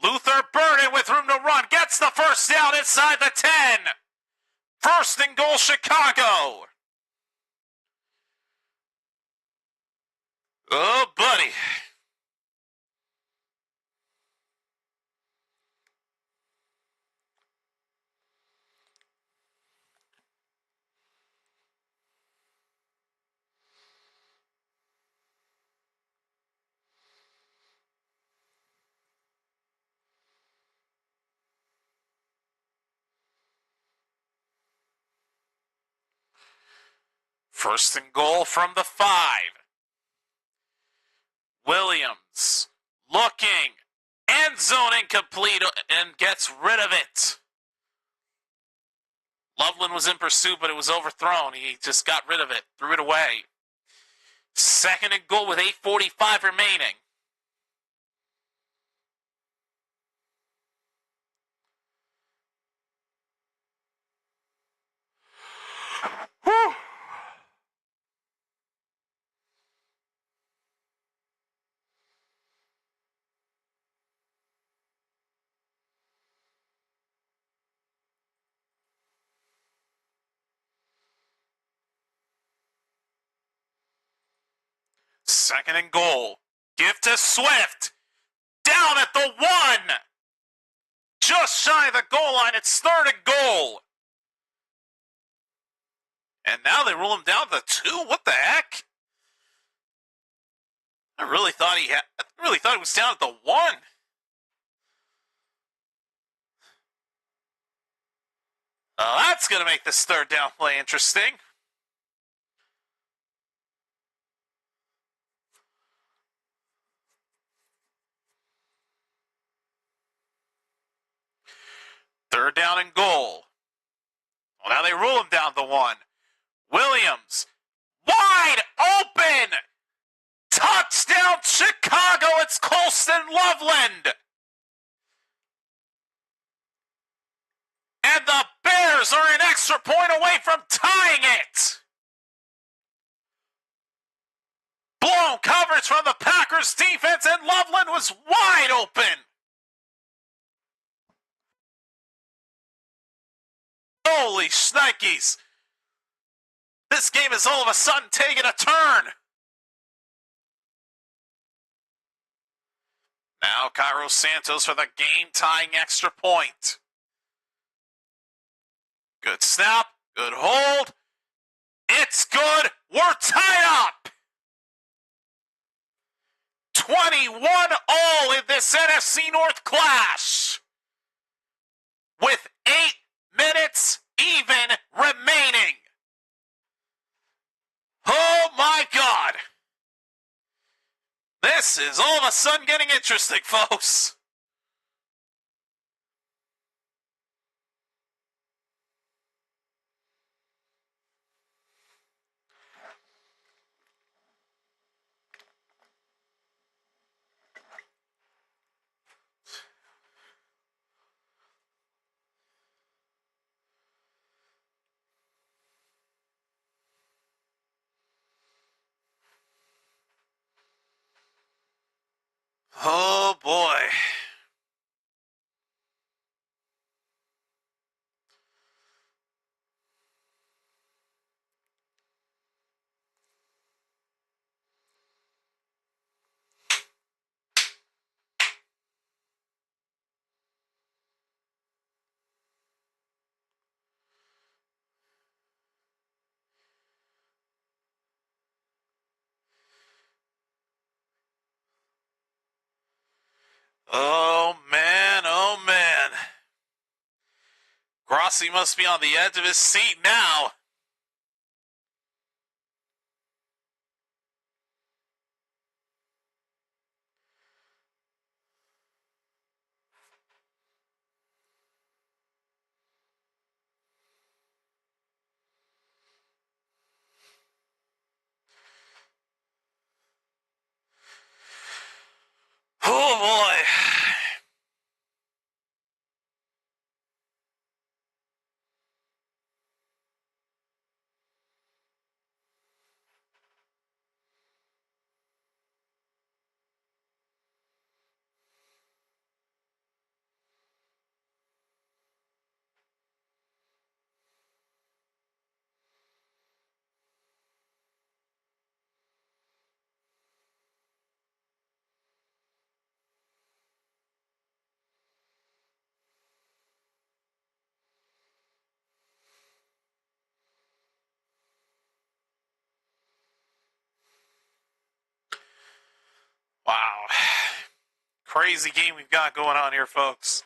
Speaker 2: Luther Burden with room to run. Gets the first down inside the 10. 1st and goal, Chicago. Oh, buddy. First and goal from the 5. Williams looking. End zone incomplete and gets rid of it. Loveland was in pursuit, but it was overthrown. He just got rid of it, threw it away. 2nd and goal with 8:45 remaining. Whew. Second and goal. Give to Swift. Down at the 1. Just shy of the goal line. It's 3rd and goal. And now they rule him down to the 2. What the heck? I really thought he was down at the 1. That's going to make this 3rd down play interesting. Third down and goal. Well, now they rule him down the 1. Williams, wide open! Touchdown, Chicago! It's Colston Loveland! And the Bears are an extra point away from tying it! Blown coverage from the Packers defense, and Loveland was wide open! Holy shnikes! This game is all of a sudden taking a turn! Now Cairo Santos for the game-tying extra point. Good snap, good hold. It's good. We're tied up. 21-all in this NFC North clash. With 8 minutes even remaining. Oh my God. This is all of a sudden getting interesting, folks. Oh boy. Oh, man. Oh, man. Grossi must be on the edge of his seat now. Oh, boy. Wow. Crazy game we've got going on here, folks.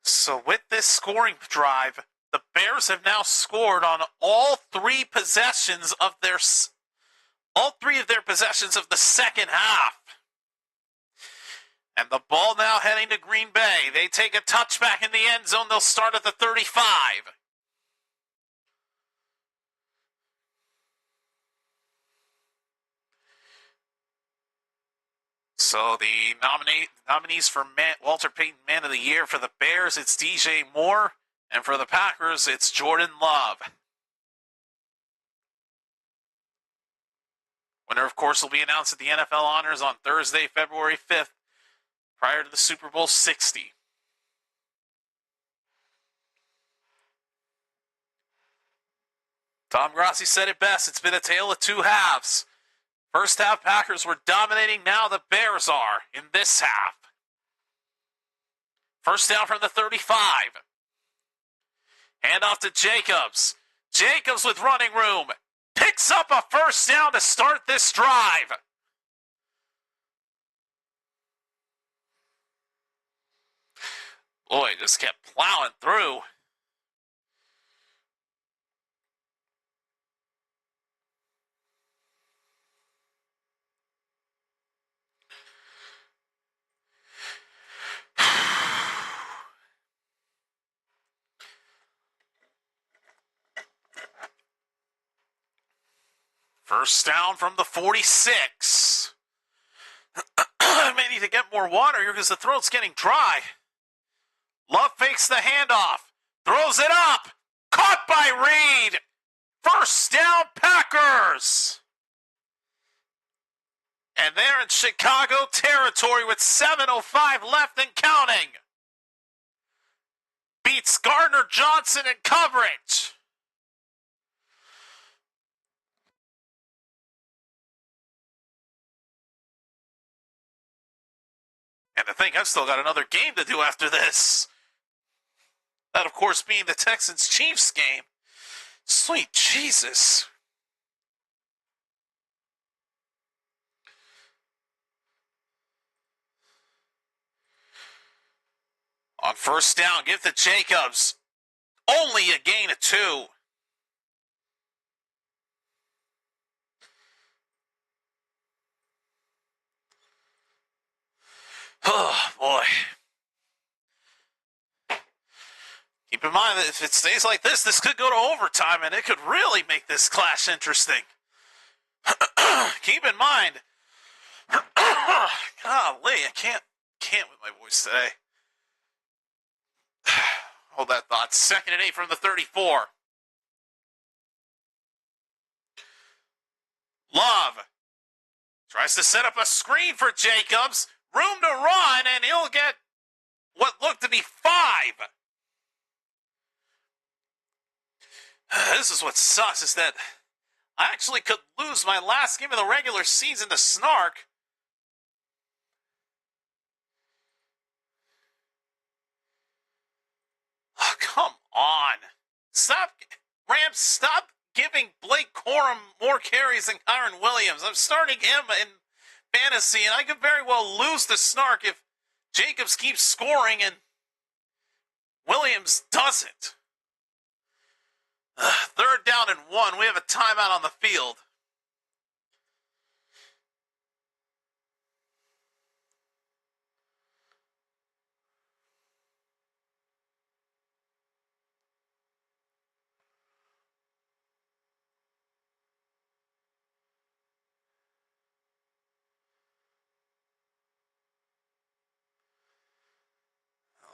Speaker 2: So with this scoring drive, the Bears have now scored on all three of their possessions of the second half. And the ball now heading to Green Bay. They take a touchback in the end zone. They'll start at the 35. So the nominees for Walter Payton Man of the Year for the Bears, it's DJ Moore. And for the Packers, it's Jordan Love. Winner, of course, will be announced at the NFL Honors on Thursday, February 5th, prior to the Super Bowl 60. Tom Grossi said it best. It's been a tale of two halves. First half, Packers were dominating. Now the Bears are in this half. First down from the 35. Hand off to Jacobs. Jacobs with running room. Picks up a first down to start this drive. Boy, just kept plowing through. First down from the 46. I may need to get more water here because the throat's getting dry. Love fakes the handoff. Throws it up. Caught by Reed. First down, Packers. And they're in Chicago territory with 7:05 left and counting. Beats Gardner Johnson in coverage. And to think I've still got another game to do after this. That, of course, being the Texans-Chiefs game. Sweet Jesus. On first down, give to Jacobs. Only a gain of 2. Oh, boy. Keep in mind that if it stays like this could go to overtime, and it could really make this clash interesting. Keep in mind. Golly, I can't with my voice today. Hold that thought. 2nd and 8 from the 34. Love tries to set up a screen for Jacobs. Room to run, and he'll get what looked to be 5. This is what sucks, is that I actually could lose my last game of the regular season to Snark. Stop giving Blake Corum more carries than Kyron Williams. I'm starting him in fantasy, and I could very well lose the snark if Jacobs keeps scoring and Williams doesn't. 3rd down and 1. We have a timeout on the field.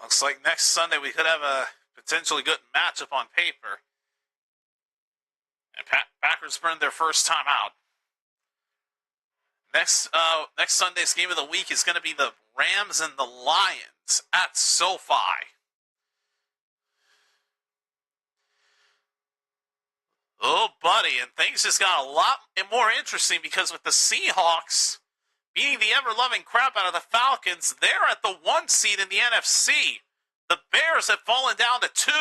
Speaker 2: Looks like next Sunday we could have a potentially good matchup on paper. And Packers burned their first time out. Next Sunday's game of the week is going to be the Rams and the Lions at SoFi. Oh, buddy, and things just got a lot more interesting because with the Seahawks beating the ever-loving crap out of the Falcons, they're at the 1 seed in the NFC. The Bears have fallen down to 2.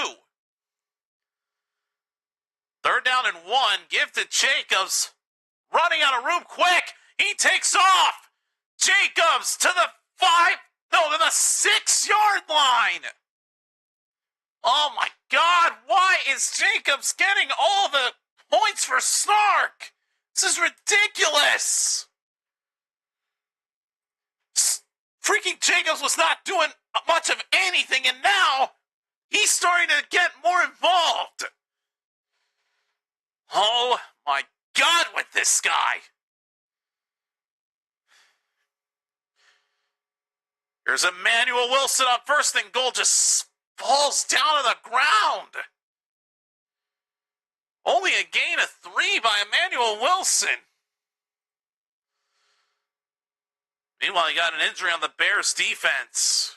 Speaker 2: 3rd down and 1. Give to Jacobs. Running out of room quick. He takes off. Jacobs to the 6-yard line. Oh my God. Why is Jacobs getting all the points for snark? This is ridiculous. Freaking Jacobs was not doing much of anything, and now he's starting to get more involved. Oh my God, with this guy. Here's Emmanuel Wilson on 1st and goal, just falls down to the ground. Only a gain of 3 by Emmanuel Wilson. Meanwhile, he got an injury on the Bears defense.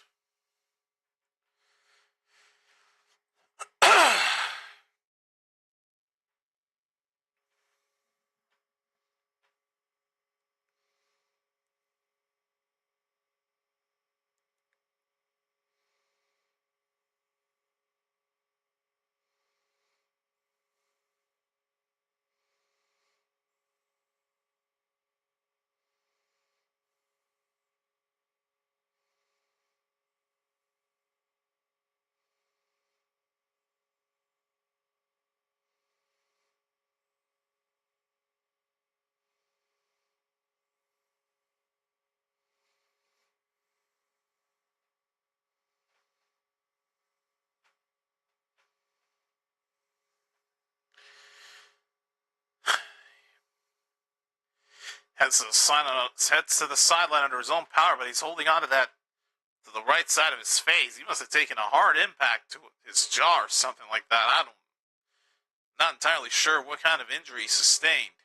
Speaker 2: Heads to the sideline under his own power, but he's holding on to the right side of his face. He must have taken a hard impact to his jaw or something like that. Not entirely sure what kind of injury he sustained.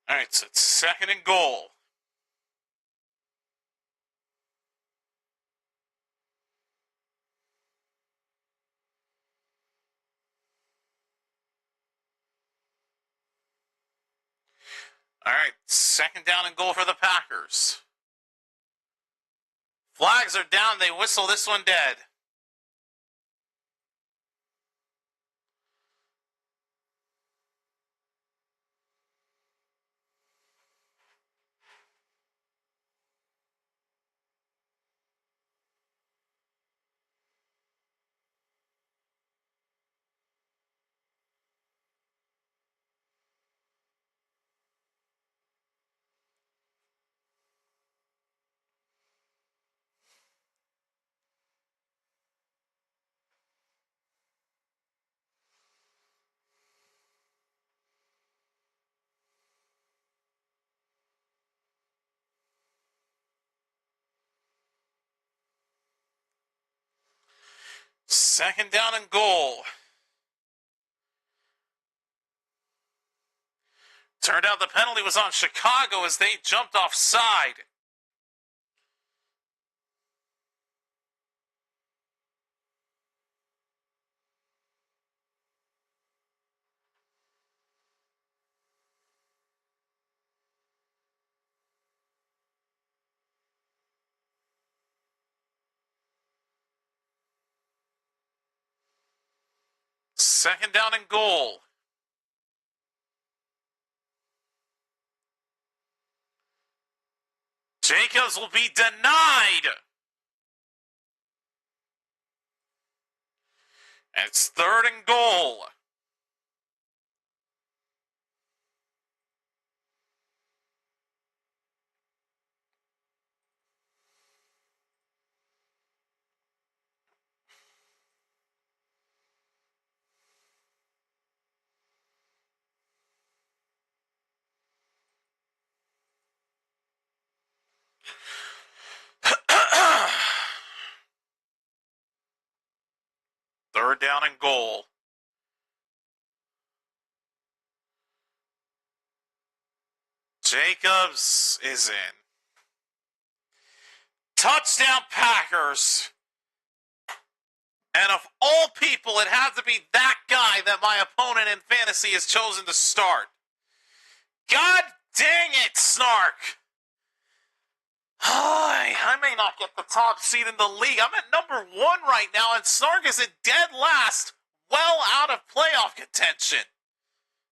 Speaker 2: All right, so it's 2nd and goal. All right, 2nd down and goal for the Packers. Flags are down. They whistle this one dead. Second down and goal. Turned out the penalty was on Chicago as they jumped offside. Second down and goal. Jacobs will be denied. It's third and goal. Third down and goal. Jacobs is in. Touchdown Packers. And of all people, it had to be that guy that my opponent in fantasy has chosen to start. God dang it, Snark. I may not get the top seed in the league. I'm at number 1 right now, and Snark is in dead last, well out of playoff contention.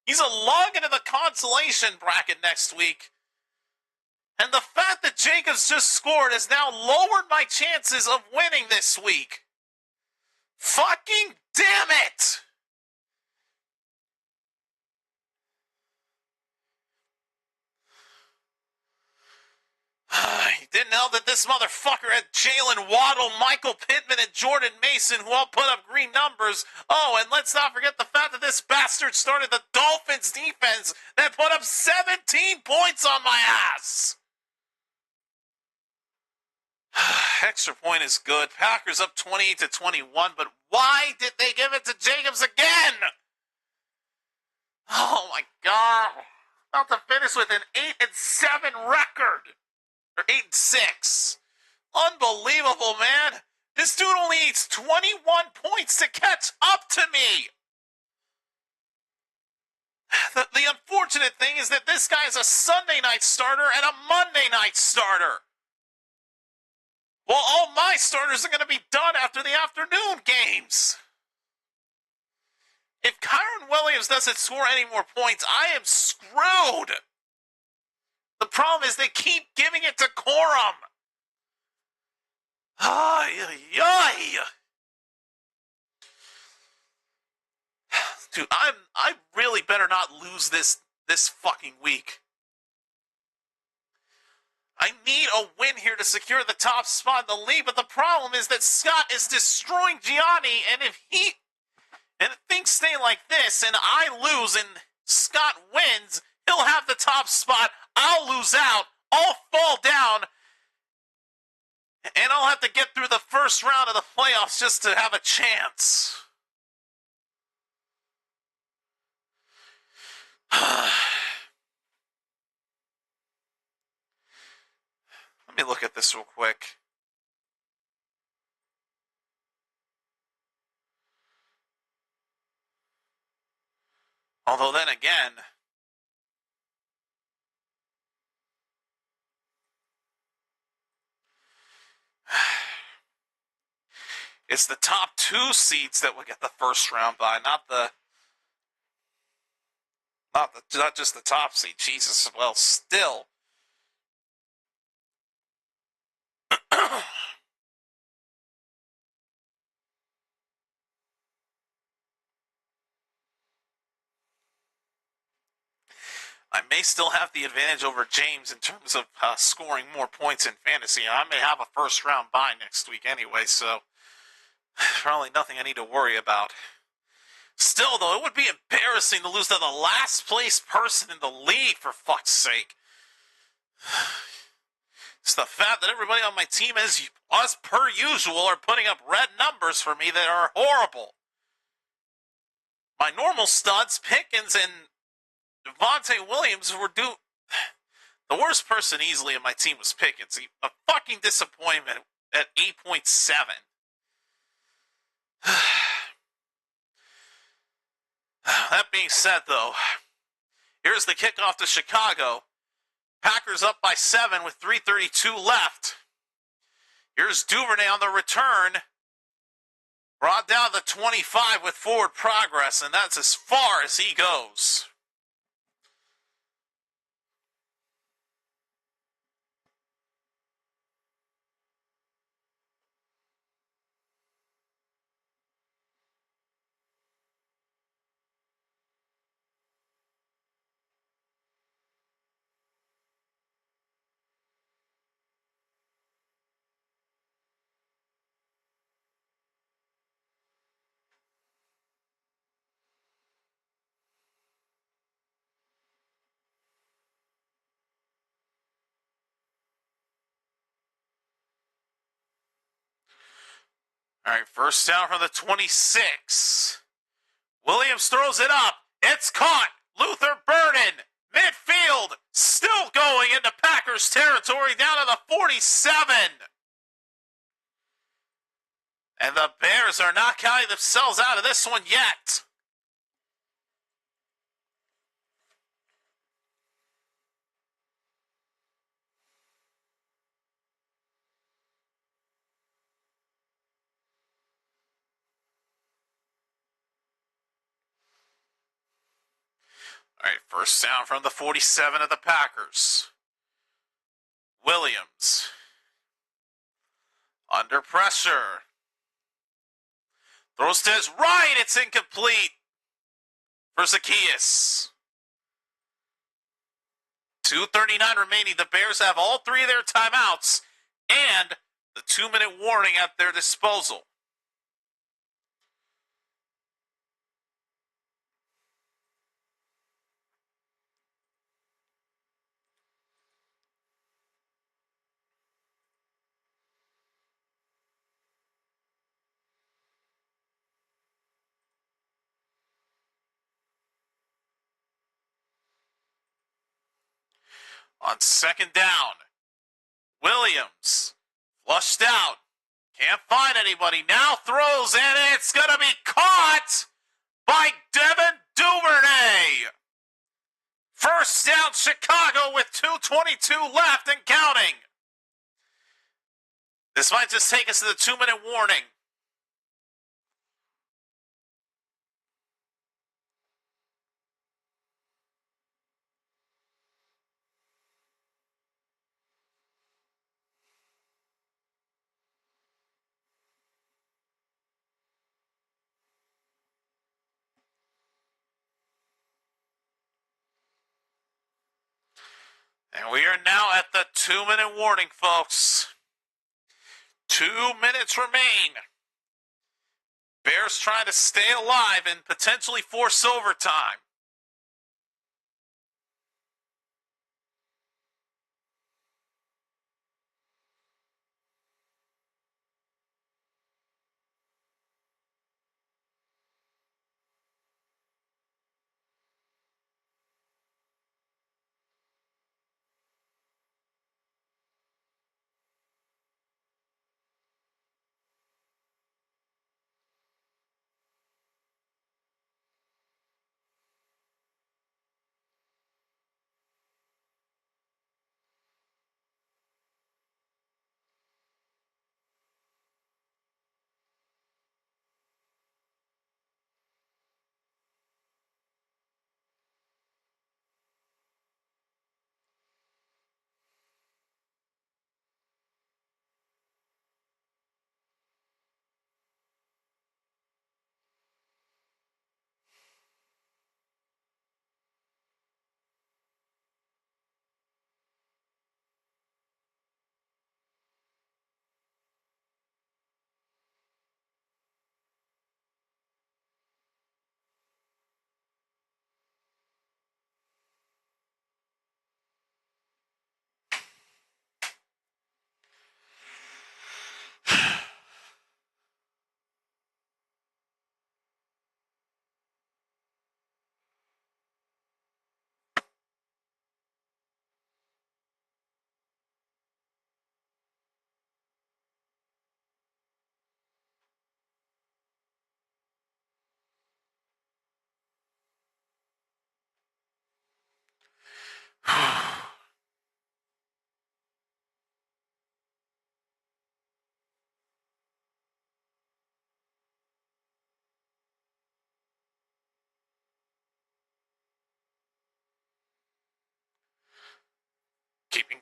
Speaker 2: He's a log into the consolation bracket next week. And the fact that Jacobs just scored has now lowered my chances of winning this week. Fucking damn it! You didn't know that this motherfucker had Jalen Waddle, Michael Pittman, and Jordan Mason, who all put up green numbers. Oh, and let's not forget the fact that this bastard started the Dolphins defense that put up 17 points on my ass. Extra point is good. Packers up 28-21, but why did they give it to Jacobs again? Oh my God. About to finish with an 8-7 record. Or 8-6. Unbelievable, man. This dude only needs 21 points to catch up to me. The unfortunate thing is that this guy is a Sunday night starter and a Monday night starter. Well, all my starters are going to be done after the afternoon games. If Kyron Williams doesn't score any more points, I am screwed. The problem is they keep giving it to Corum. Dude, I really better not lose this fucking week. I need a win here to secure the top spot in the league, but the problem is that Scott is destroying Gianni, and if things stay like this and I lose and Scott wins, he'll have the top spot, I'll lose out, I'll fall down, and I'll have to get through the first round of the playoffs just to have a chance. Let me look at this real quick. Although then again, it's the top 2 seeds that will get the first round bye, not just the top seed. Jesus, well, still. I may still have the advantage over James in terms of scoring more points in fantasy. I may have a first round bye next week anyway, so probably nothing I need to worry about. Still, though, it would be embarrassing to lose to the last place person in the league, for fuck's sake. It's the fact that everybody on my team, as per usual, are putting up red numbers for me that are horrible. My normal studs, Pickens and Devontae Williams, were due. The worst person easily in my team was Pickens. A fucking disappointment at 8.7. That being said, though, here's the kickoff to Chicago. Packers up by 7 with 3:32 left. Here's Duvernay on the return. Brought down to 25 with forward progress, and that's as far as he goes. All right, first down from the 26. Williams throws it up. It's caught. Luther Burden, midfield, still going into Packers territory down to the 47. And the Bears are not counting themselves out of this one yet. All right, first down from the 47 of the Packers. Williams. Under pressure. Throws to his right. It's incomplete for Zacchaeus. 2:39 remaining. The Bears have all three of their timeouts and the 2-minute warning at their disposal. On second down, Williams flushed out. Can't find anybody. Now throws, and it's going to be caught by Devin Duvernay. First down, Chicago with 2:22 left and counting. This might just take us to the 2-minute warning. And we are now at the 2-minute warning, folks. 2 minutes remain. Bears trying to stay alive and potentially force overtime.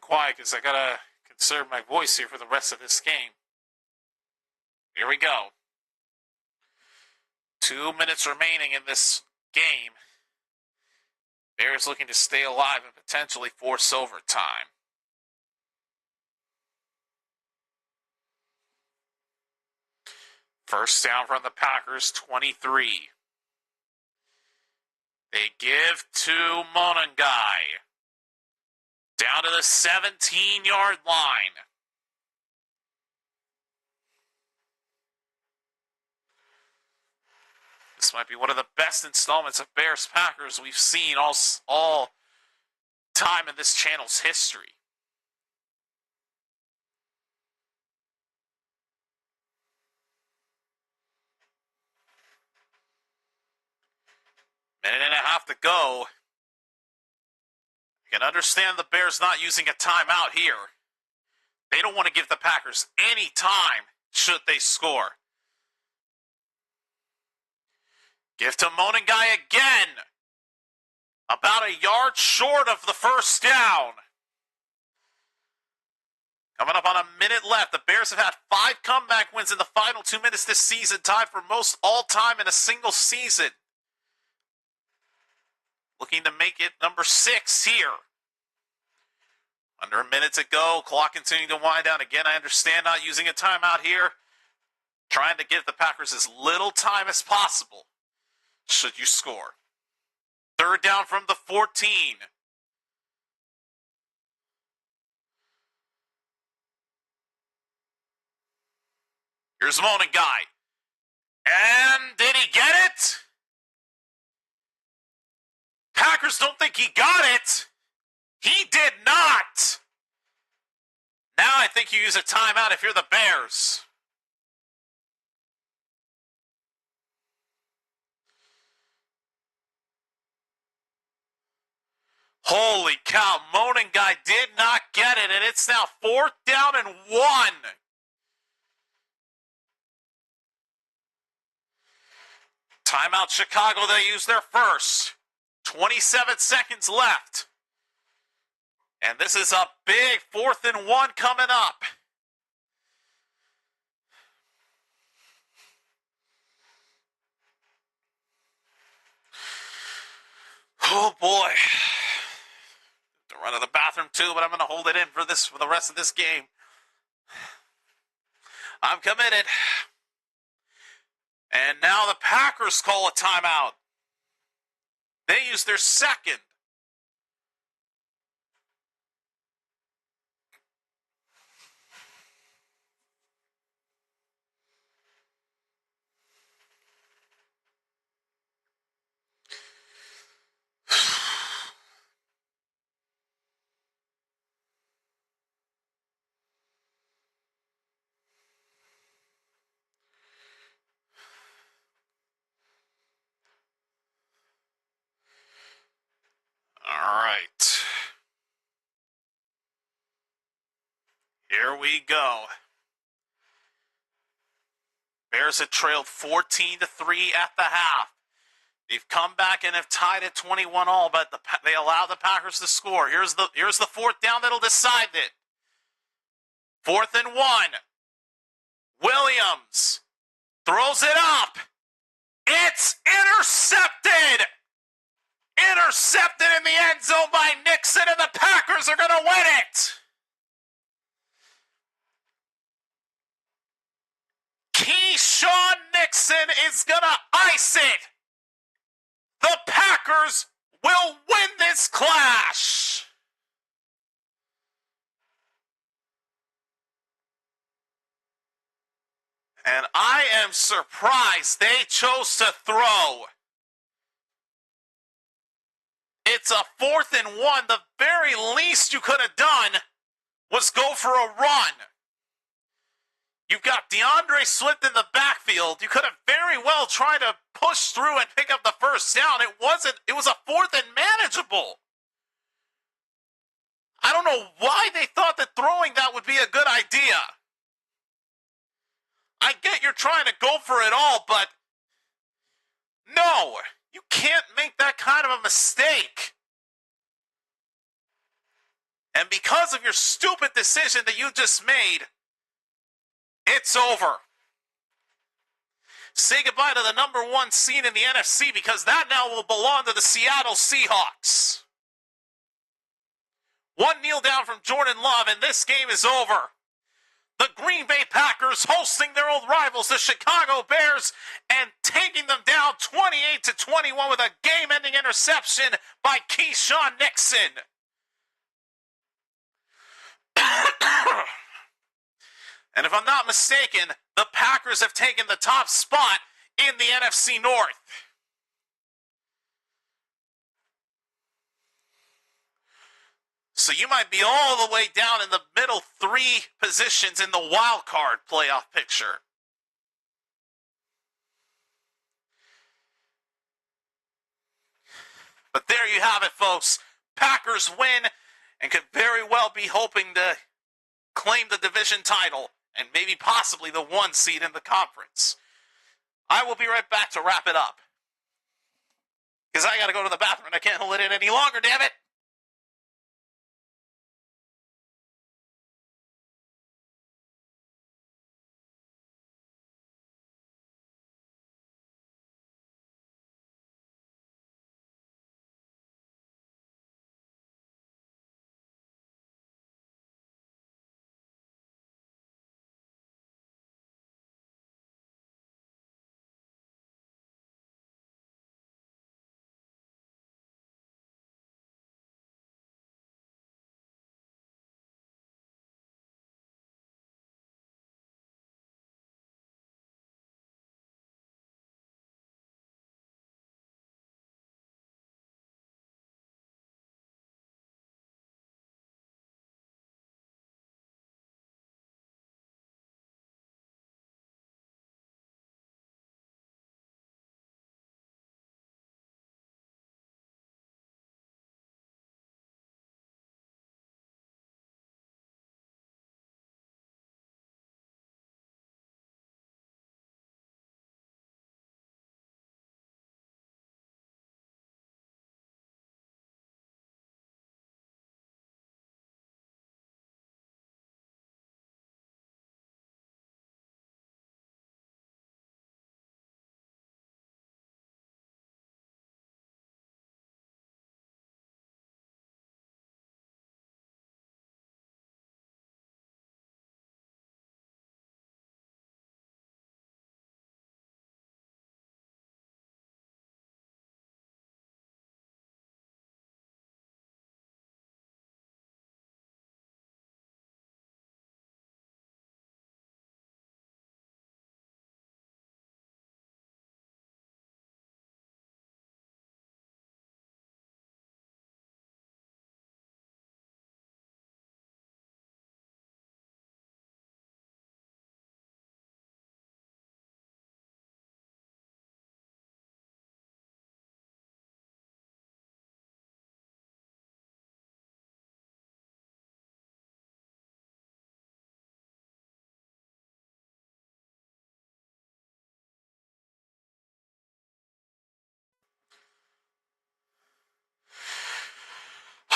Speaker 2: quiet because I gotta conserve my voice here for the rest of this game. Here we go. 2 minutes remaining in this game. Bears looking to stay alive and potentially force overtime. First down from the Packers, 23. They give to Monangai. Down to the 17-yard line. This might be one of the best installments of Bears Packers we've seen all time in this channel's history. Minute and a half to go. You can understand the Bears not using a timeout here. They don't want to give the Packers any time should they score. Give to Monangai again. About a yard short of the first down. Coming up on a minute left. The Bears have had 5 comeback wins in the final 2 minutes this season, tied for most all-time in a single season. Looking to make it number 6 here. Under a minute to go. Clock continuing to wind down. Again, I understand not using a timeout here. Trying to give the Packers as little time as possible should you score. Third down from the 14. Here's Monangai. And did he get it? Packers don't think he got it. He did not. Now I think you use a timeout if you're the Bears. Holy cow, Monangai did not get it, and it's now 4th down and 1. Timeout Chicago, they use their first. 27 seconds left. And this is a big 4th and 1 coming up. Oh boy. To run to the bathroom too, but I'm going to hold it in for the rest of this game. I'm committed. And now the Packers call a timeout. They use their second. All right. Here we go. Bears had trailed 14-3 at the half. They've come back and have tied at 21 all, but they allow the Packers to score. Here's the 4th down that'll decide it. 4th and 1. Williams throws it up. It's intercepted. Intercepted in the end zone by Nixon, and the Packers are going to win it. Keyshawn Nixon is going to ice it. The Packers will win this clash. And I am surprised they chose to throw. It's a 4th and 1. The very least you could have done was go for a run. You've got DeAndre Swift in the backfield. You could have very well tried to push through and pick up the first down. It was a 4th and manageable. I don't know why they thought that throwing that would be a good idea. I get you're trying to go for it all, but no, you can't make that kind of a mistake. And because of your stupid decision that you just made, it's over. Say goodbye to the number 1 seed in the NFC because that now will belong to the Seattle Seahawks. One kneel down from Jordan Love, and this game is over. The Green Bay Packers hosting their old rivals, the Chicago Bears, and taking them down 28-21 with a game-ending interception by Keyshawn Nixon. And if I'm not mistaken, the Packers have taken the top spot in the NFC North. So you might be all the way down in the middle 3 positions in the wild card playoff picture. But there you have it, folks. Packers win and could very well be hoping to claim the division title and maybe possibly the 1 seed in the conference. I will be right back to wrap it up. Because I got to go to the bathroom and I can't hold it in any longer, damn it!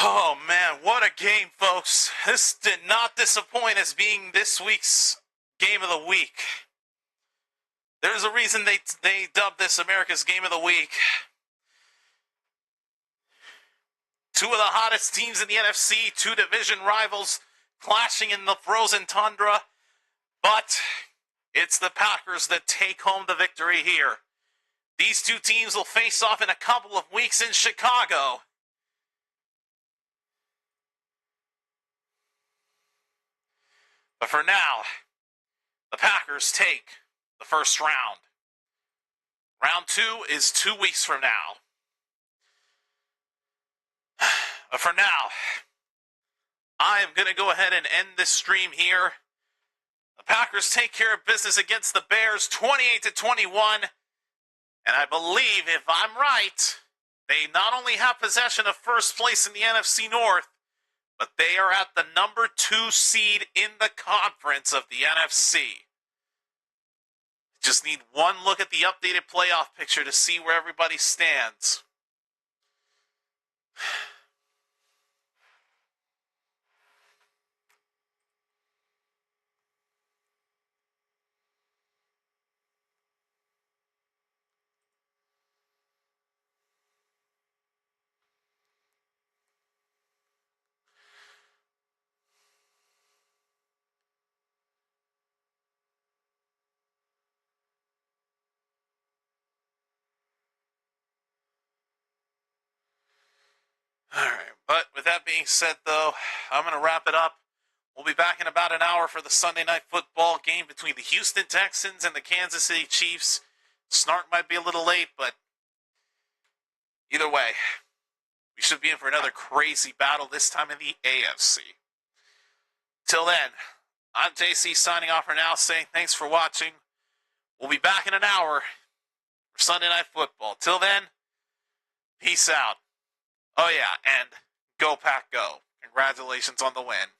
Speaker 2: Oh man, what a game, folks. This did not disappoint as being this week's game of the week. There's a reason they dubbed this America's Game of the Week. 2 of the hottest teams in the NFC, 2 division rivals clashing in the frozen tundra. But it's the Packers that take home the victory here. These 2 teams will face off in a couple of weeks in Chicago. But for now, the Packers take the first round. Round 2 is 2 weeks from now. But for now, I am going to go ahead and end this stream here. The Packers take care of business against the Bears 28-21. And I believe, if I'm right, they not only have possession of first place in the NFC North, but they are at the number 2 seed in the conference of the NFC. Just need one look at the updated playoff picture to see where everybody stands. But with that being said, though, I'm going to wrap it up. We'll be back in about an hour for the Sunday night football game between the Houston Texans and the Kansas City Chiefs. Snark might be a little late, but either way, we should be in for another crazy battle, this time in the AFC. Till then, I'm JC signing off for now, saying thanks for watching. We'll be back in an hour for Sunday Night Football. Till then, peace out. Oh yeah, and go Pack Go. Congratulations on the win.